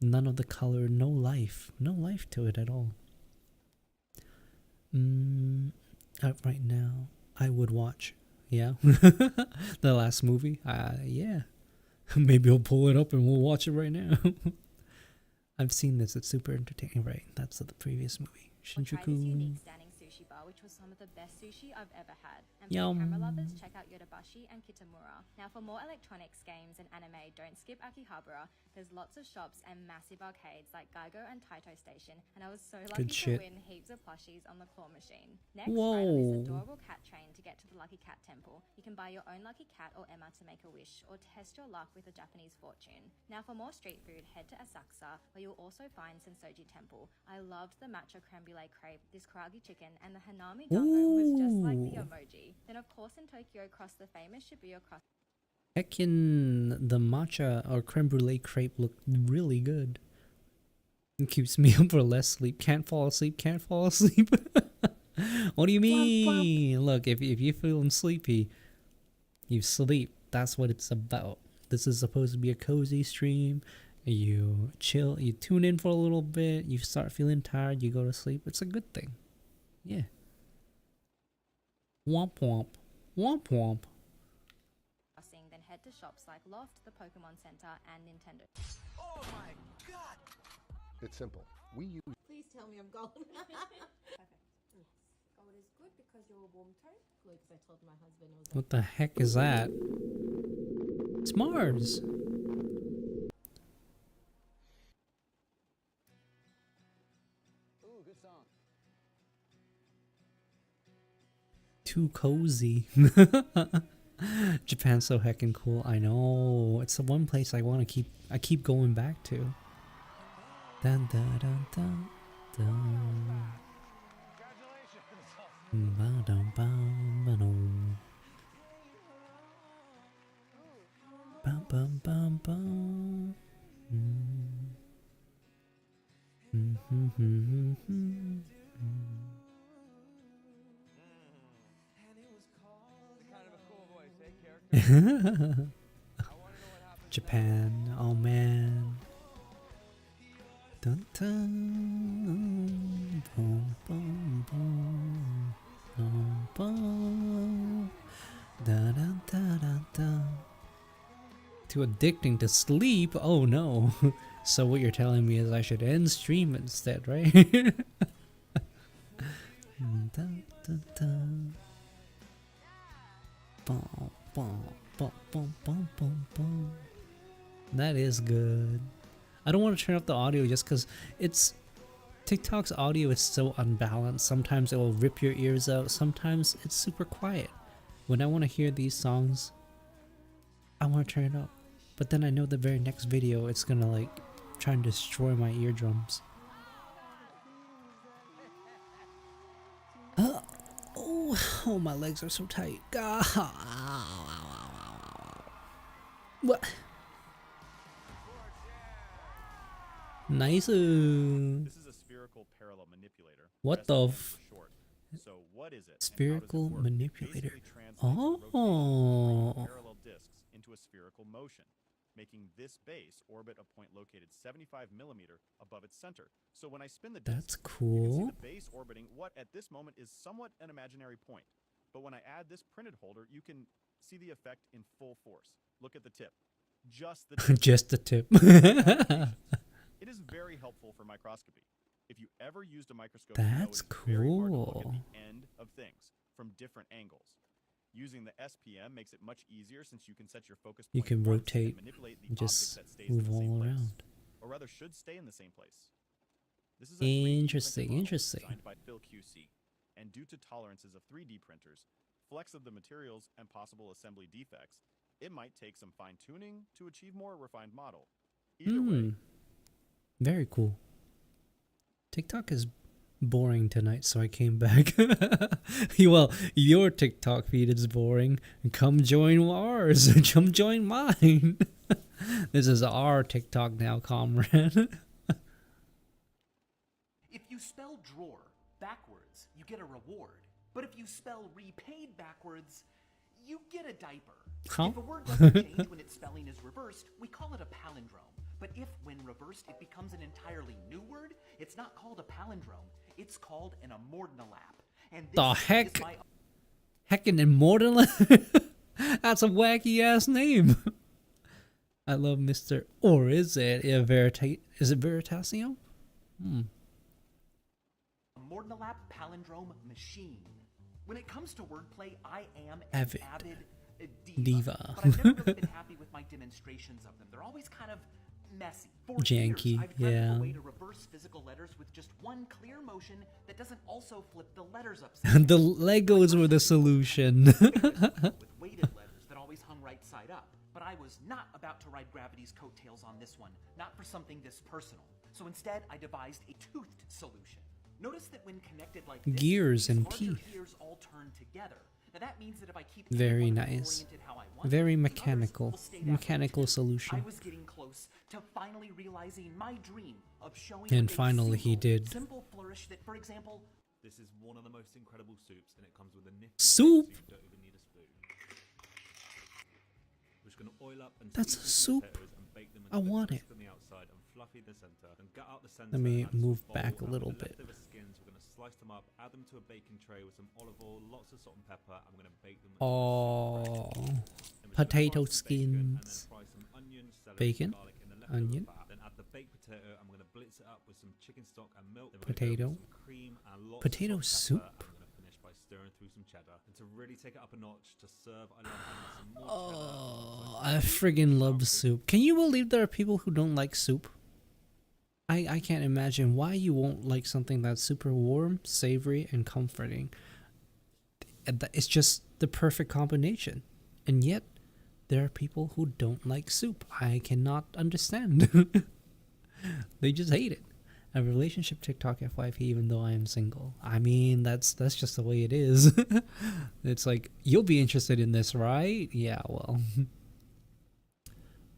None of the color, no life. No life to it at all. Right now, I would watch. Yeah. The last movie. Yeah. Maybe I'll pull it up and we'll watch it right now. I've seen this. It's super entertaining. Right. That's the previous movie. Or try this Shinjuku. unique standing sushi bar, which was some of the best sushi I've ever had. And for Yum. camera lovers, check out Yodobashi and Kitamura. Now, for more electronics, games, and anime, don't skip Akihabara. There's lots of shops and massive arcades like Geigo and Taito Station, and I was so lucky Good shit. to win heaps of plushies on the claw machine. Next, ride on this Whoa. adorable cat train to get to the Lucky Cat Temple. You can buy your own lucky cat or Emma to make a wish, or test your luck with a Japanese fortune. Now, for more street food, head to Asakusa, where you'll also find Sensoji Temple. I loved the matcha creme brulee crepe, this karagi chicken, and the hanami dango was just like the Ooh. emoji. Then, of course, in Tokyo, cross the famous Shibuya cross. Heckin' the matcha or creme brulee crepe looked really good. It keeps me up for less sleep. Can't fall asleep. Can't fall asleep. What do you mean? Look, if you're feeling sleepy, you sleep. That's what it's about. This is supposed to be a cozy stream. You chill. You tune in for a little bit. You start feeling tired. You go to sleep. It's a good thing. Yeah. Womp womp. Womp womp. Crossing, then head to shops like Loft, the Pokemon Center, and Nintendo. Oh my god! It's simple. We use Please tell me I'm golden. Perfect. Yes. Gold is good because you're a warm tone. Good, because I told my husband I was What the heck is that? It's Mars. Ooh, good song. too cozy. Japan's so heckin' cool. I know. It's the one place I want to keep going back to. Dun dun dun dun dun. Ba-dum, bum, ba-dum. Bum, bum, bum, bum. Japan, oh man. Dun, dun, boom, boom, boom, boom, boom. Da, da, da, da, da. Too addicting to sleep? Oh no. So what you're telling me is I should end stream instead, right? Da, da, da. Bum, bum, bum, bum, bum, bum, bum. That is good. I don't want to turn up the audio just because it's TikTok's audio is so unbalanced. Sometimes it will rip your ears out. Sometimes it's super quiet. When I want to hear these songs, I want to turn it up. But then I know the very next video it's gonna like try and destroy my eardrums. Oh, my legs are so tight. What? Nice. This is a spherical parallel manipulator. What the f? So what is it? Spherical manipulator. Oh. Parallel discs into a spherical motion, making this base orbit a point located 75 millimeter above its center. So when I spin the disc, That's you can cool. see the base orbiting what at this moment is somewhat an imaginary point. But when I add this printed holder, you can see the effect in full force. Look at the tip. Just the tip. Just the tip. It is very helpful for microscopy. If you ever used a microscope, That's you know it is very hard to look cool. at the end of things from different angles. Using the SPM makes it much easier since you can set your focus point You can once rotate and manipulate the and just object that stays in move the same all place, around. or rather should stay in the same place. This is a 3D printed Interesting, model interesting. designed by Phil QC, and due to tolerances of 3D printers, flex of the materials, and possible assembly defects, it might take some fine-tuning to achieve more refined model. Either way, Very cool. TikTok is boring tonight, so I came back. Well, your TikTok feed is boring. Come join ours. Come join mine. This is our TikTok now, comrade. If you spell drawer backwards, you get a reward. But if you spell repaid backwards, you get a diaper. Huh? If a word doesn't change when its spelling is reversed, we call it a palindrome. But if, when reversed, it becomes an entirely new word, it's not called a palindrome. It's called an immortnalap. And this The is heck? my Heckin' Immortal? That's a wacky ass name. I love Mr. Or is it is it Veritasium? immortnalap palindrome machine. When it comes to wordplay, I am an Avid avid diva. But I've never really been happy with my demonstrations of them. They're always kind of messy. For Janky, years, I've tried yeah. a way to reverse physical letters with just one clear motion that doesn't also flip the letters upside The Legos were the solution. with weighted letters that always hung right side up. But I was not about to ride gravity's coattails on this one, not for something this personal. So instead, I devised a toothed solution. Notice that when connected like this, Gears these and larger teeth. gears all turn together. Now that means that if I keep Very any one of them nice. oriented how I want, Very the others mechanical. will stay that way Mechanical too. solution. I was getting close to finally realizing my dream of showing And with a finally he single, did. simple flourish that, for example, this is one of the most incredible soups, and it comes with a nifty Soup? so you don't even need a spoon. We're just gonna oil up and That's a season the soup. potatoes and bake them I until want they're it. crisp on the outside and fluffy in the center. And gut out the center. Let me and add some move bowl, back a and little with the bit. leftover skins, we're gonna slice them up, add them to a baking tray with some olive oil, lots of salt and pepper, and we're gonna bake them. Oh, potato skins. Bacon, onion, Then add the baked potato, and we're gonna blitz it up with some chicken stock and milk. Then we're potato, gonna go with some cream and lots potato of salt and soup. pepper, and we're gonna finish by stirring through some cheddar. And to really take it up a notch, to serve, I love adding some more cheddar. Oh, I friggin' love soup. Can you believe there are people who don't like soup? I can't imagine why you won't like something that's super warm, savory, and comforting. it's just the perfect combination. And yet, there are people who don't like soup. I cannot understand. They just hate it. A relationship TikTok FYP even though I am single. I mean, that's just the way it is. It's like, you'll be interested in this, right? Yeah, well.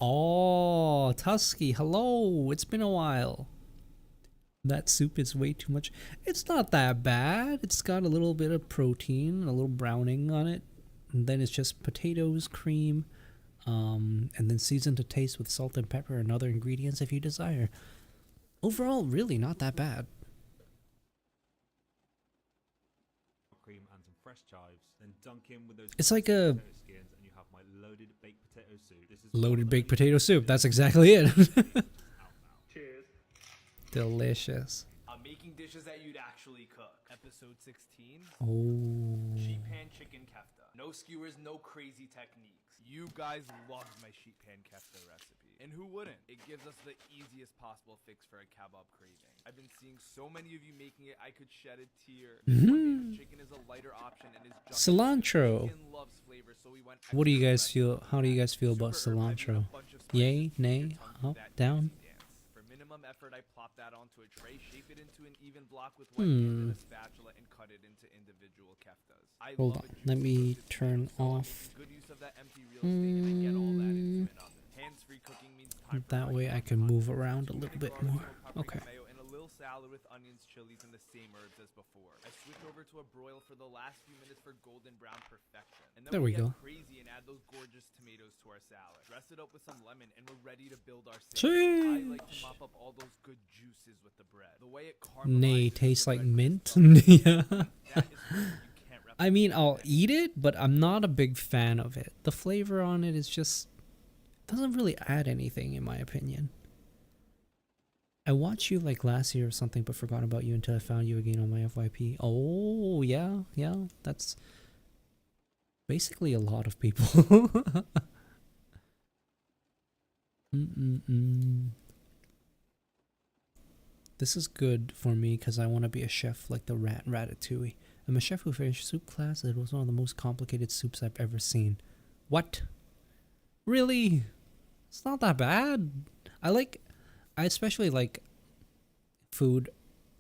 Oh, Tusky, hello. It's been a while. That soup is way too much. It's not that bad. It's got a little bit of protein, a little browning on it. And then it's just potatoes, cream, and then seasoned to taste with salt and pepper and other ingredients if you desire. Overall, really not that bad. Cream and some fresh chives, then dunk in with those. It's like a potato skins, and you have my loaded baked potato soup. This is loaded baked potato soup. That's exactly it. Cheers. Delicious. I'm making dishes that you'd actually cook. Episode 16. Oh. Sheep pan chicken kefta. No skewers, no crazy techniques. You guys loved my sheep pan kefta recipe. And who wouldn't? It gives us the easiest possible fix for a kebab craving. I've been seeing so many of you making it, I could shed a tear. Chicken is a lighter option and is just Cilantro. chicken loves flavor, so we went What do you guys feel? How do you guys feel about cilantro? Yay, nay, up, down? For minimum effort, I plop that onto a tray, shape it into an even block with one hand and a spatula, and cut it into individual keftas. Hold on, let me turn off. Good use of that empty real estate and then get all that into an oven. Hands-free cooking means time for That way I can move around a little bit more. Okay. mayo and a little salad with onions, chilies, and the same herbs as before. I switch over to a broil for the last few minutes for golden brown perfection. And then There we get go. crazy and add those gorgeous tomatoes to our salad. Dress it up with some lemon and we're ready to build our sandwich. I like to mop up all those good juices with the bread. The way it Nay, tastes like mint. Yeah. I mean, I'll eat it, but I'm not a big fan of it. The flavor on it is just doesn't really add anything, in my opinion. I watched you like last year or something, but forgot about you until I found you again on my FYP. Oh, yeah, that's basically a lot of people. This is good for me because I want to be a chef like the rat in Ratatouille. I'm a chef who finished soup class. It was one of the most complicated soups I've ever seen. What? Really? It's not that bad. I especially like food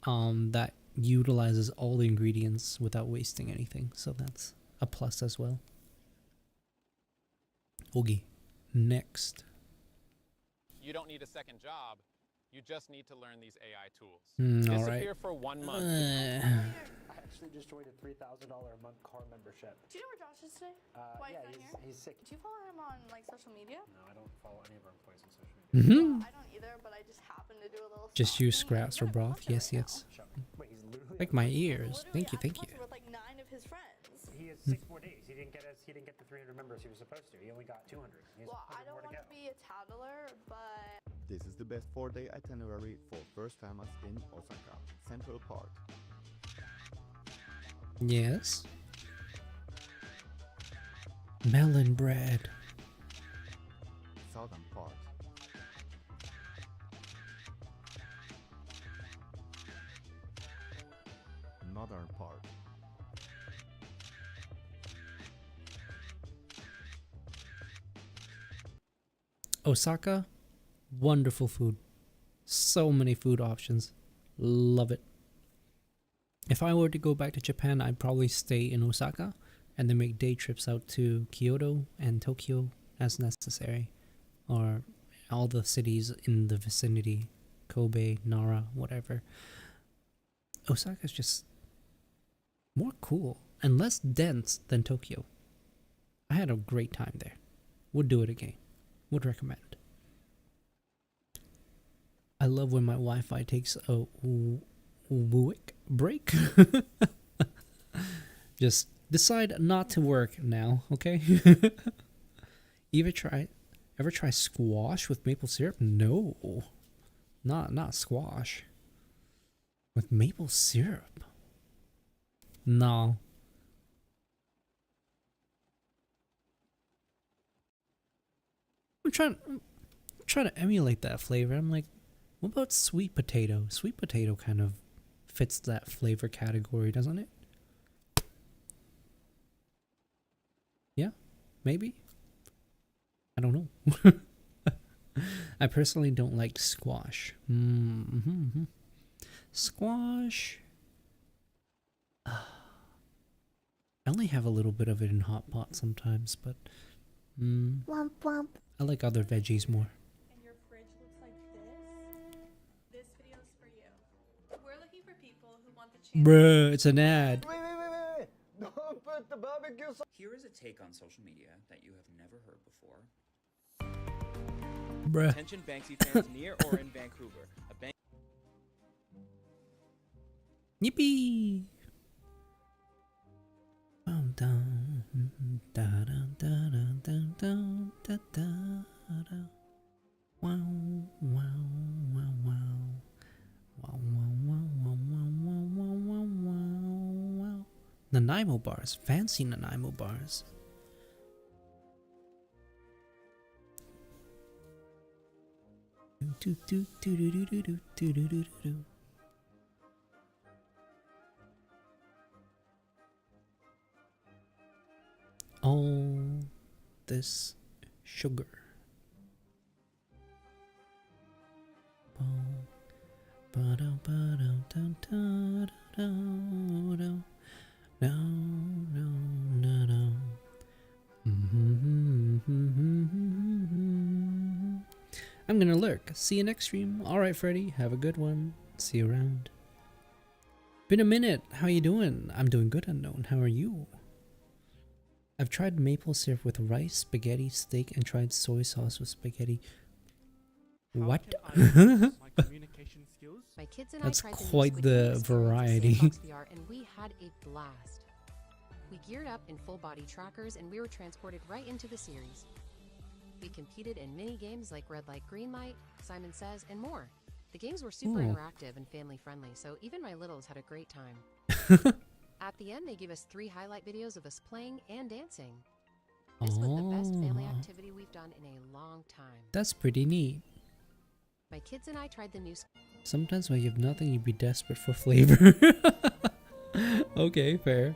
that utilizes all the ingredients without wasting anything. So that's a plus as well. Oogie. Next. You don't need a second job. You just need to learn these AI tools. All right. Disappear for 1 month. I actually just joined a $3,000 a month car membership. Do you know where Josh is today? Why Yeah, he's not here? he's sick. Do you follow him on like social media? No, I don't follow any of our employees on social media. Mm-hmm. I don't either, but I just happen to do a little. Just use scraps for broth. Yes, yes. Wait, he's literally Like my ears. Thank you, thank you. With like 9 of his friends. He has 6 more days. He didn't get the 300 members he was supposed to. He only got 200. He has Well, I 100 don't more to want go. to be a tattler, but This is the best 4-day itinerary for first timers in Osaka. Central Park. Yes. Melon bread. Southern Park. Northern Park. Osaka, wonderful food. So many food options. Love it. If I were to go back to Japan, I'd probably stay in Osaka and then make day trips out to Kyoto and Tokyo as necessary. Or all the cities in the vicinity. Kobe, Nara, whatever. Osaka's just more cool and less dense than Tokyo. I had a great time there. Would do it again. Would recommend. I love when my Wi-Fi takes a week break. Just decide not to work now, okay? Ever try squash with maple syrup? No. Not squash. With maple syrup. No. I'm trying to emulate that flavor. I'm like, what about sweet potato? Sweet potato kind of fits that flavor category, doesn't it? maybe? I don't know. I personally don't like squash. Squash. I only have a little bit of it in hot pot sometimes, but Womp womp. I like other veggies more. And your fridge looks like this. This video's for you. We're looking for people who want the chance. Bruh, it's an ad. Wait. Don't put the barbecue sauce. Here is a take on social media that you have never heard before. Bruh. Attention Banksy fans near or in Vancouver. A bank Yippee! Dum, da, da, da, da, da, da, da, da, da. Wow, wow, wow, wow. Wow, wow, wow, wow, wow, wow, wow, wow, wow. Nanaimo bars. Fancy Nanaimo bars. Do, do, do, do, do, do, do, do, do, do, do. All this sugar. I'm gonna lurk. See you next stream. Alright, Freddy. Have a good one. See you around. Been a minute. How you doing? I'm doing good, Unknown. How are you? I've tried maple syrup with rice, spaghetti, steak, and tried soy sauce with spaghetti. What? My kids and That's I tried quite new the Squid Game variety. experience in Sandbox VR, and we had a blast. We geared up in full body trackers and we were transported right into the series. We competed in mini games like Red Light, Green Light, Simon Says, and more. The games were super Ooh. interactive and family friendly, so even my littles had a great time. At the end, they gave us 3 highlight videos of us playing and dancing. This was the best family Oh. activity we've done in a long time. That's pretty neat. My kids and I tried the new Sometimes when you have nothing, you'd be desperate for flavor. Okay, fair.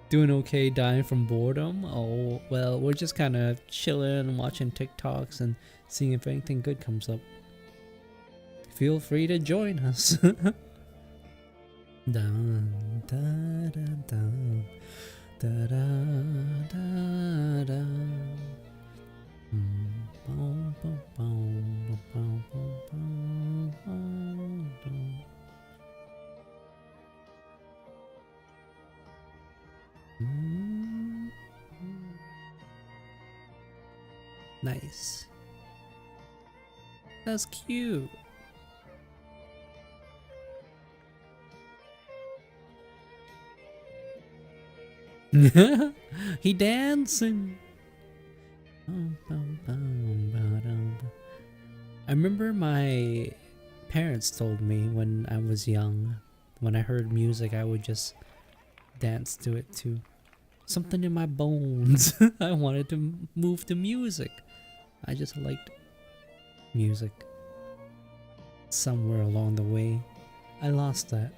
Doing okay, dying from boredom? Oh, well, we're just kind of chilling, watching TikToks, and seeing if anything good comes up. Feel free to join us. Dun, da, da, da, da, da, da, da. Boom, boom, boom, boom, boom, boom, boom, boom. Nice. That's cute. He dancing. I remember my parents told me when I was young, when I heard music, I would just dance to it too. Something in my bones. I wanted to move to music. I just liked music. Somewhere along the way, I lost that.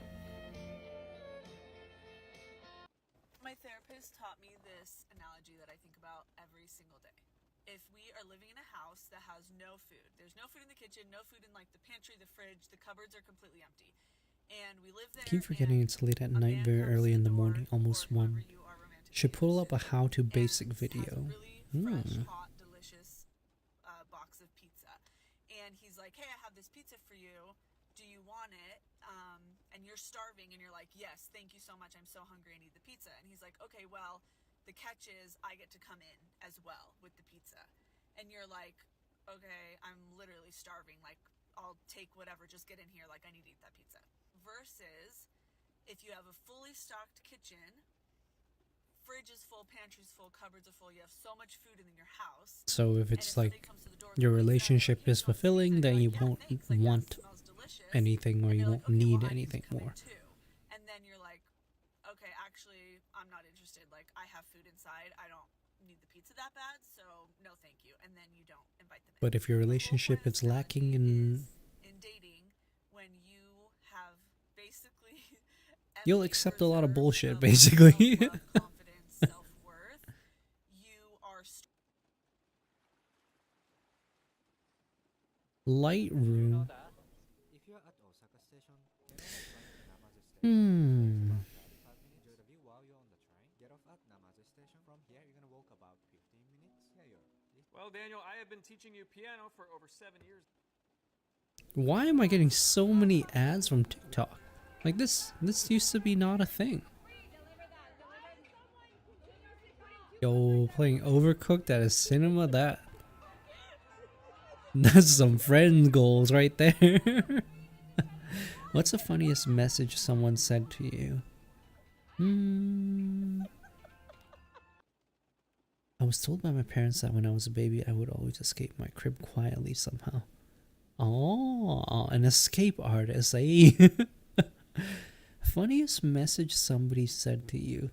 My therapist taught me this analogy that I think about every single day. If we are living in a house that has no food, there's no food in the kitchen, no food in like the pantry, the fridge, the cupboards are completely empty. And we live there. Keep forgetting it's late at night, very early in the morning, almost 1. Should pull up a how-to basic video. Hot, delicious box of pizza. And he's like, hey, I have this pizza for you. Do you want it? And you're starving and you're like, yes, thank you so much. I'm so hungry. I need the pizza. And he's like, okay, well, the catch is I get to come in as well with the pizza. And you're like, okay, I'm literally starving. Like, I'll take whatever. Just get in here. Like, I need to eat that pizza. Versus if you have a fully stocked kitchen, fridge is full, pantry's full, cupboards are full, you have so much food in your house. So if it's like your relationship is fulfilling, then you won't want anything or you won't need anything more. And then you're like, okay, actually, I'm not interested. Like, I have food inside. I don't need the pizza that bad, so no thank you. And then you don't invite them in. But if your relationship is lacking in dating, when you have basically you'll accept a lot of bullshit, basically. self-worth, you Lightroom. Hmm. Well, Daniel, I have been teaching you piano for over 7 years. Why am I getting so many ads from TikTok? Like this used to be not a thing. Yo, playing Overcooked at a cinema, that's some friend goals right there. What's the funniest message someone said to you? I was told by my parents that when I was a baby, I would always escape my crib quietly somehow. Oh, an escape artist, eh? Funniest message somebody said to you.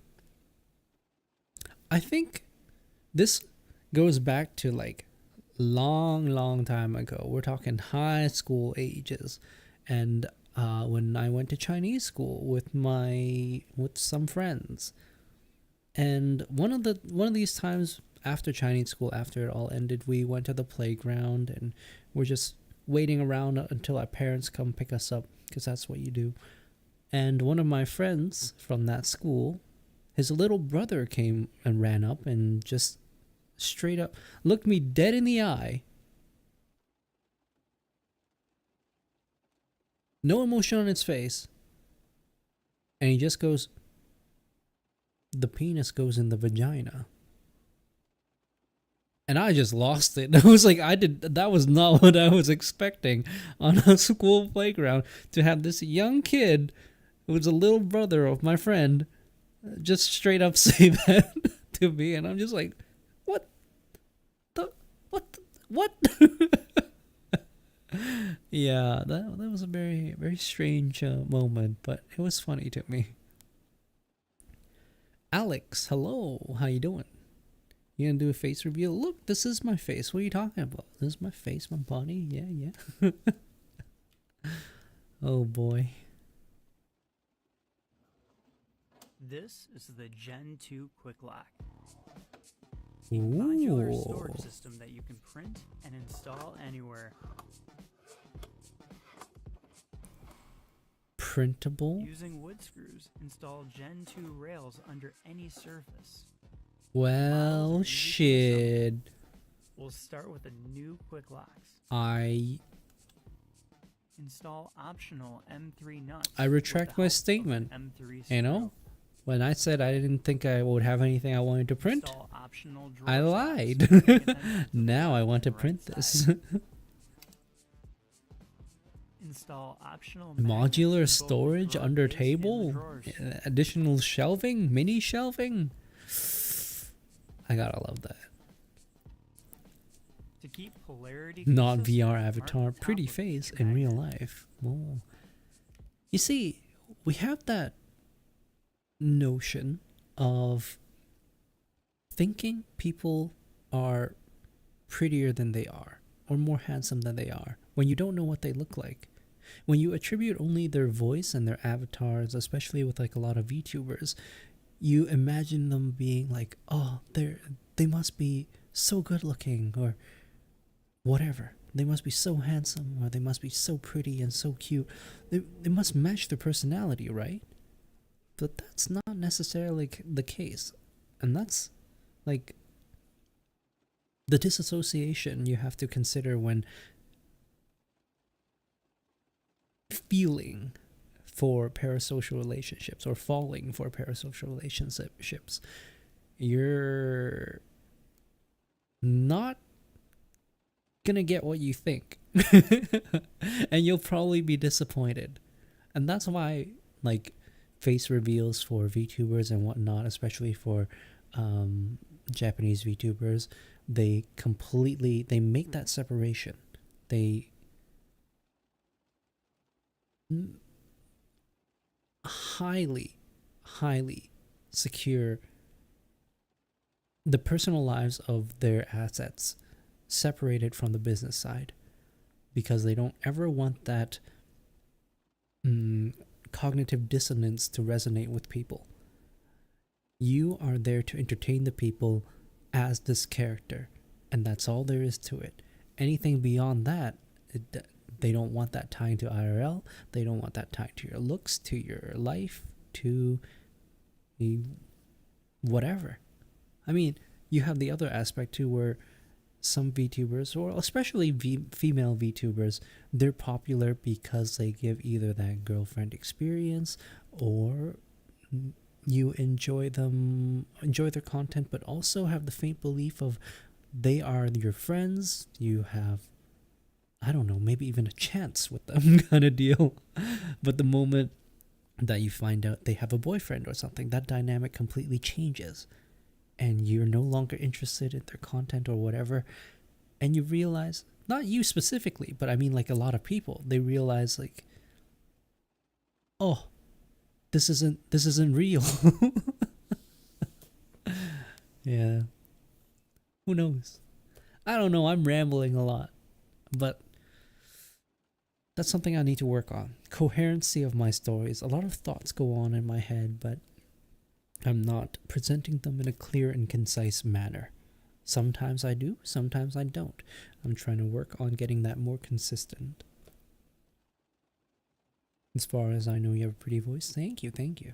I think this goes back to like long time ago. We're talking high school ages, and when I went to Chinese school with some friends, and one of these times after Chinese school, after it all ended, we went to the playground and we're just waiting around until our parents come pick us up, because that's what you do. And one of my friends from that school, his little brother came and ran up and just straight up looked me dead in the eye. No emotion on his face. And he just goes, "The penis goes in the vagina." And I just lost it. I was like, that was not what I was expecting on a school playground, to have this young kid who was a little brother of my friend just straight up say that to me. And I'm just like, what? Yeah, that was a very, very strange moment, but it was funny to me. Alex, hello. How you doing? You gonna do a face reveal? Look, this is my face. What are you talking about? This is my face, my body. Yeah. Oh boy. This is the Gen 2 Quick Lock. Ooh. Modular storage system that you can print and install anywhere. Printable? Using wood screws, install Gen 2 rails under any surface. Well, shit. We'll start with the new Quick Locks. Install optional M3 nuts. I retract my statement. You know, when I said I didn't think I would have anything I wanted to print, I lied. Now I want to print this. Install optional modular storage under table, additional shelving, mini shelving. I gotta love that. To keep polarity not VR avatar, pretty face in real life. Oh. You see, we have that notion of thinking people are prettier than they are, or more handsome than they are, when you don't know what they look like. When you attribute only their voice and their avatars, especially with like a lot of VTubers, you imagine them being like, oh, they must be so good looking, or whatever. They must be so handsome, or they must be so pretty and so cute. They must match their personality, right? But that's not necessarily the case. And that's like the disassociation you have to consider when feeling for parasocial relationships or falling for parasocial relationships. You're not gonna get what you think. And you'll probably be disappointed. And that's why like face reveals for VTubers and whatnot, especially for Japanese VTubers, they make that separation. They highly secure the personal lives of their assets separated from the business side, because they don't ever want that cognitive dissonance to resonate with people. You are there to entertain the people as this character, and that's all there is to it. Anything beyond that they don't want that tying to IRL. They don't want that tying to your looks, to your life, to whatever. I mean, you have the other aspect too, where some VTubers, or especially female VTubers, they're popular because they give either that girlfriend experience, or you enjoy their content, but also have the faint belief of they are your friends. You have, I don't know, maybe even a chance with them kind of deal. But the moment that you find out they have a boyfriend or something, that dynamic completely changes. And you're no longer interested in their content or whatever. And you realize, not you specifically, but I mean like a lot of people, they realize like, oh, this isn't real. Yeah. Who knows? I don't know, I'm rambling a lot. But that's something I need to work on. Coherency of my stories. A lot of thoughts go on in my head, but I'm not presenting them in a clear and concise manner. Sometimes I do, sometimes I don't. I'm trying to work on getting that more consistent. As far as I know, you have a pretty voice. Thank you, thank you.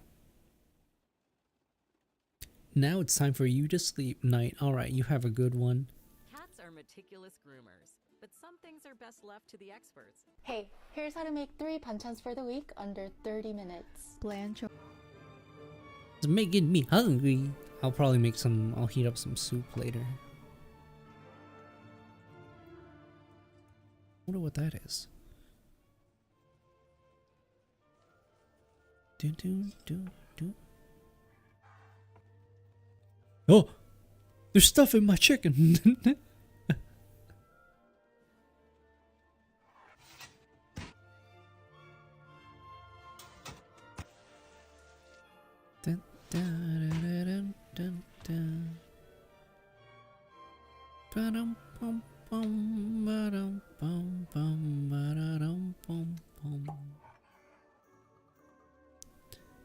Now it's time for you to sleep, Night. Alright, you have a good one. Cats are meticulous groomers, but some things are best left to the experts. Hey, here's how to make 3 panchans for the week under 30 minutes. Blanch. It's making me hungry. I'll probably I'll heat up some soup later. Wonder what that is. Oh! There's stuff in my chicken!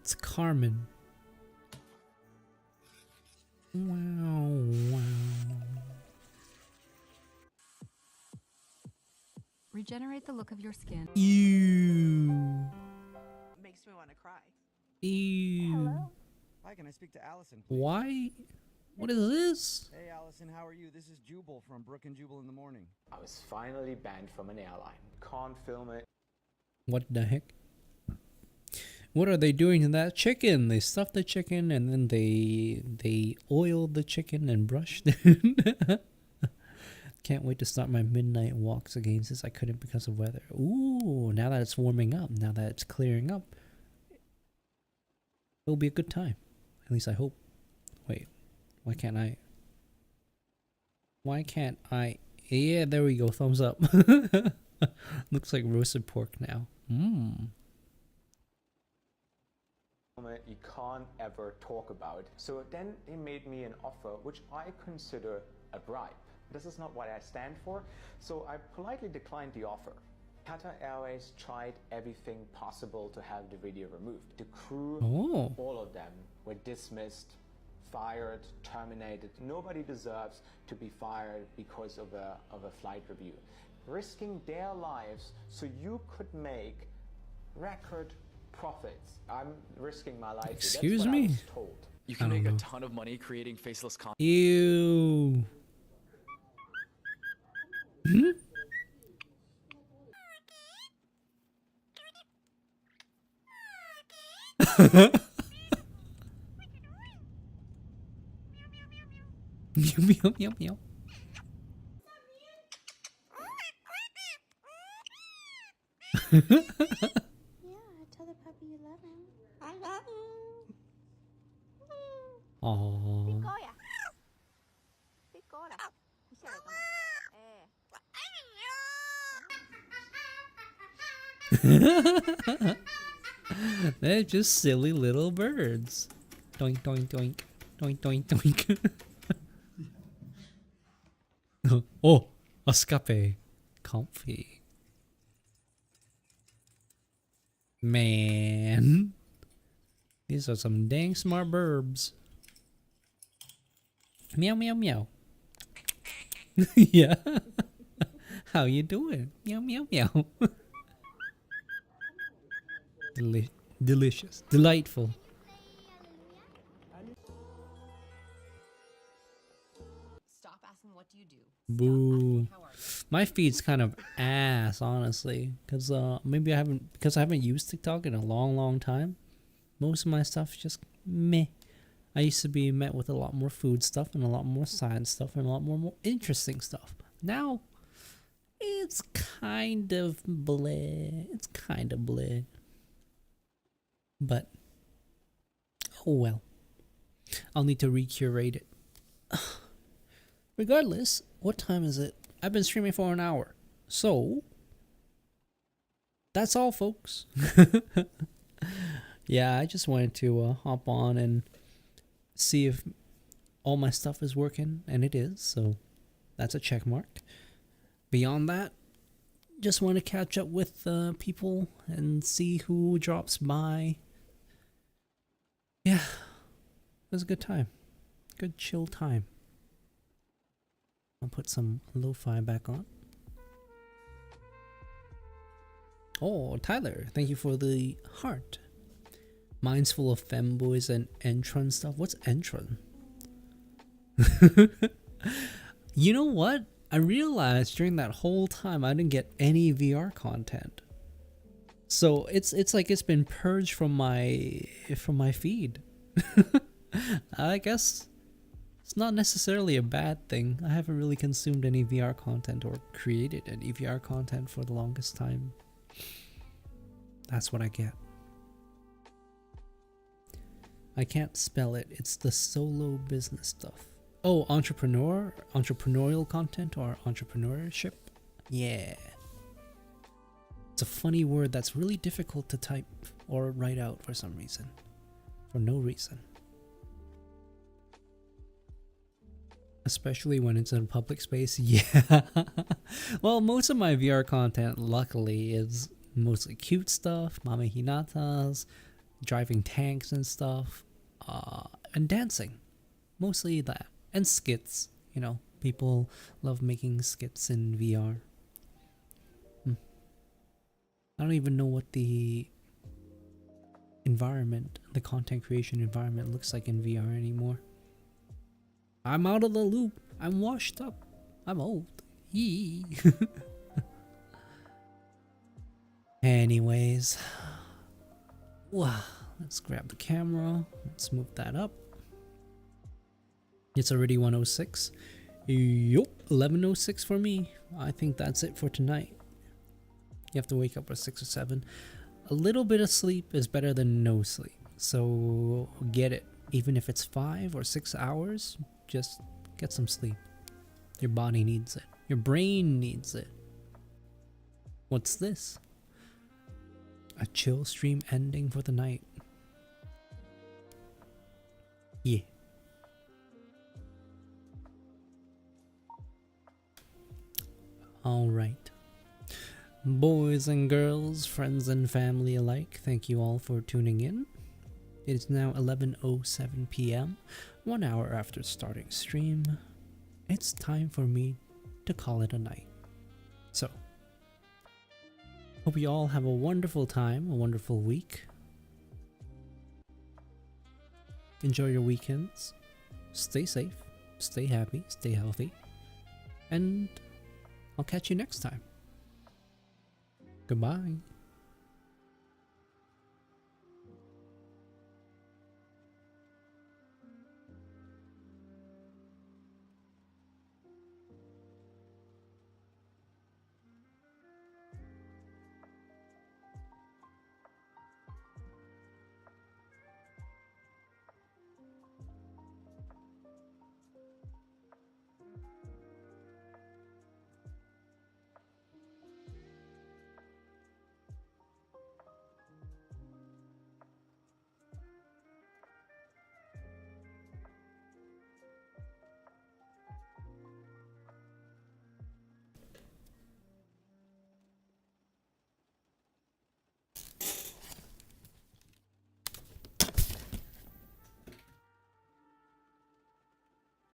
It's Carmen. Wow. Regenerate the look of your skin. Ew. Makes me want to cry. Ew. Hello? Hi, can I speak to Allison, please? Why? What is this? Hey, Allison, how are you? This is Jubal from Brook and Jubal in the Morning. I was finally banned from an airline. Can't film it. What the heck? What are they doing to that chicken? They stuff the chicken and then they oil the chicken and brush it. Can't wait to start my midnight walks again since I couldn't because of weather. Ooh, now that it's warming up, now that it's clearing up, it'll be a good time. At least I hope. Wait, why can't I? Why can't I? Yeah, there we go. Thumbs up. Looks like roasted pork now. Mmm. You can't ever talk about. So then they made me an offer which I consider a bribe. This is not what I stand for, so I politely declined the offer. Qatar Airways tried everything possible to have the video removed. The crew, all of them, were dismissed, fired, terminated. Nobody deserves to be fired because of a flight review. Risking their lives so you could make record profits. I'm risking my life. Excuse That's what me? I was told. You can make a ton of money creating faceless content. Ew. Hmm? Meow meow meow meow. Yeah, tell the puppy you love him. I love him. Aww. Pikoya. Pikoya. They're just silly little birds. Doink doink doink. Doink doink doink. Oh, escape. Comfy. Man. These are some dang smart burbs. Meow meow meow. Yeah. How you doing? Meow meow meow. Delicious, delightful. Stop asking what do you do. Boo. My feed's kind of ass, honestly, because maybe I haven't used TikTok in a long time. Most of my stuff's just meh. I used to be met with a lot more food stuff and a lot more science stuff and a lot more interesting stuff. Now, it's kind of bleh. It's kind of bleh. But, oh well. I'll need to recurate it. Regardless, what time is it? I've been streaming for an hour. So, that's all, folks. Yeah, I just wanted to hop on and see if all my stuff is working, and it is, so that's a check mark. Beyond that, just want to catch up with people and see who drops by. Yeah, it was a good time. Good chill time. I'll put some lo-fi back on. Oh, Tyler, thank you for the heart. Mine's full of femboys and Entron stuff. What's Entron? You know what? I realized during that whole time I didn't get any VR content. So it's like it's been purged from my feed. I guess it's not necessarily a bad thing. I haven't really consumed any VR content or created any VR content for the longest time. That's what I get. I can't spell it. It's the solo business stuff. Oh, entrepreneurial content or entrepreneurship? Yeah. It's a funny word that's really difficult to type or write out for some reason. For no reason. Especially when it's in a public space. Yeah. Well, most of my VR content, luckily, is mostly cute stuff. Mame Hinatas, driving tanks and stuff. And dancing. Mostly that. And skits. You know, people love making skits in VR. I don't even know what the environment, the content creation environment looks like in VR anymore. I'm out of the loop. I'm washed up. I'm old. Yee. Anyways. Wow. Let's grab the camera. Let's move that up. It's already 1:06. Yup, 11:06 for me. I think that's it for tonight. You have to wake up at 6 or 7. A little bit of sleep is better than no sleep. So get it. Even if it's 5 or 6 hours, just get some sleep. Your body needs it. Your brain needs it. What's this? A chill stream ending for the night. Yeah. Alright. Boys and girls, friends and family alike, thank you all for tuning in. It is now 11:07 p.m., 1 hour after starting stream. It's time for me to call it a night. So, hope you all have a wonderful time, a wonderful week. Enjoy your weekends. Stay safe, stay happy, stay healthy. And I'll catch you next time. Goodbye.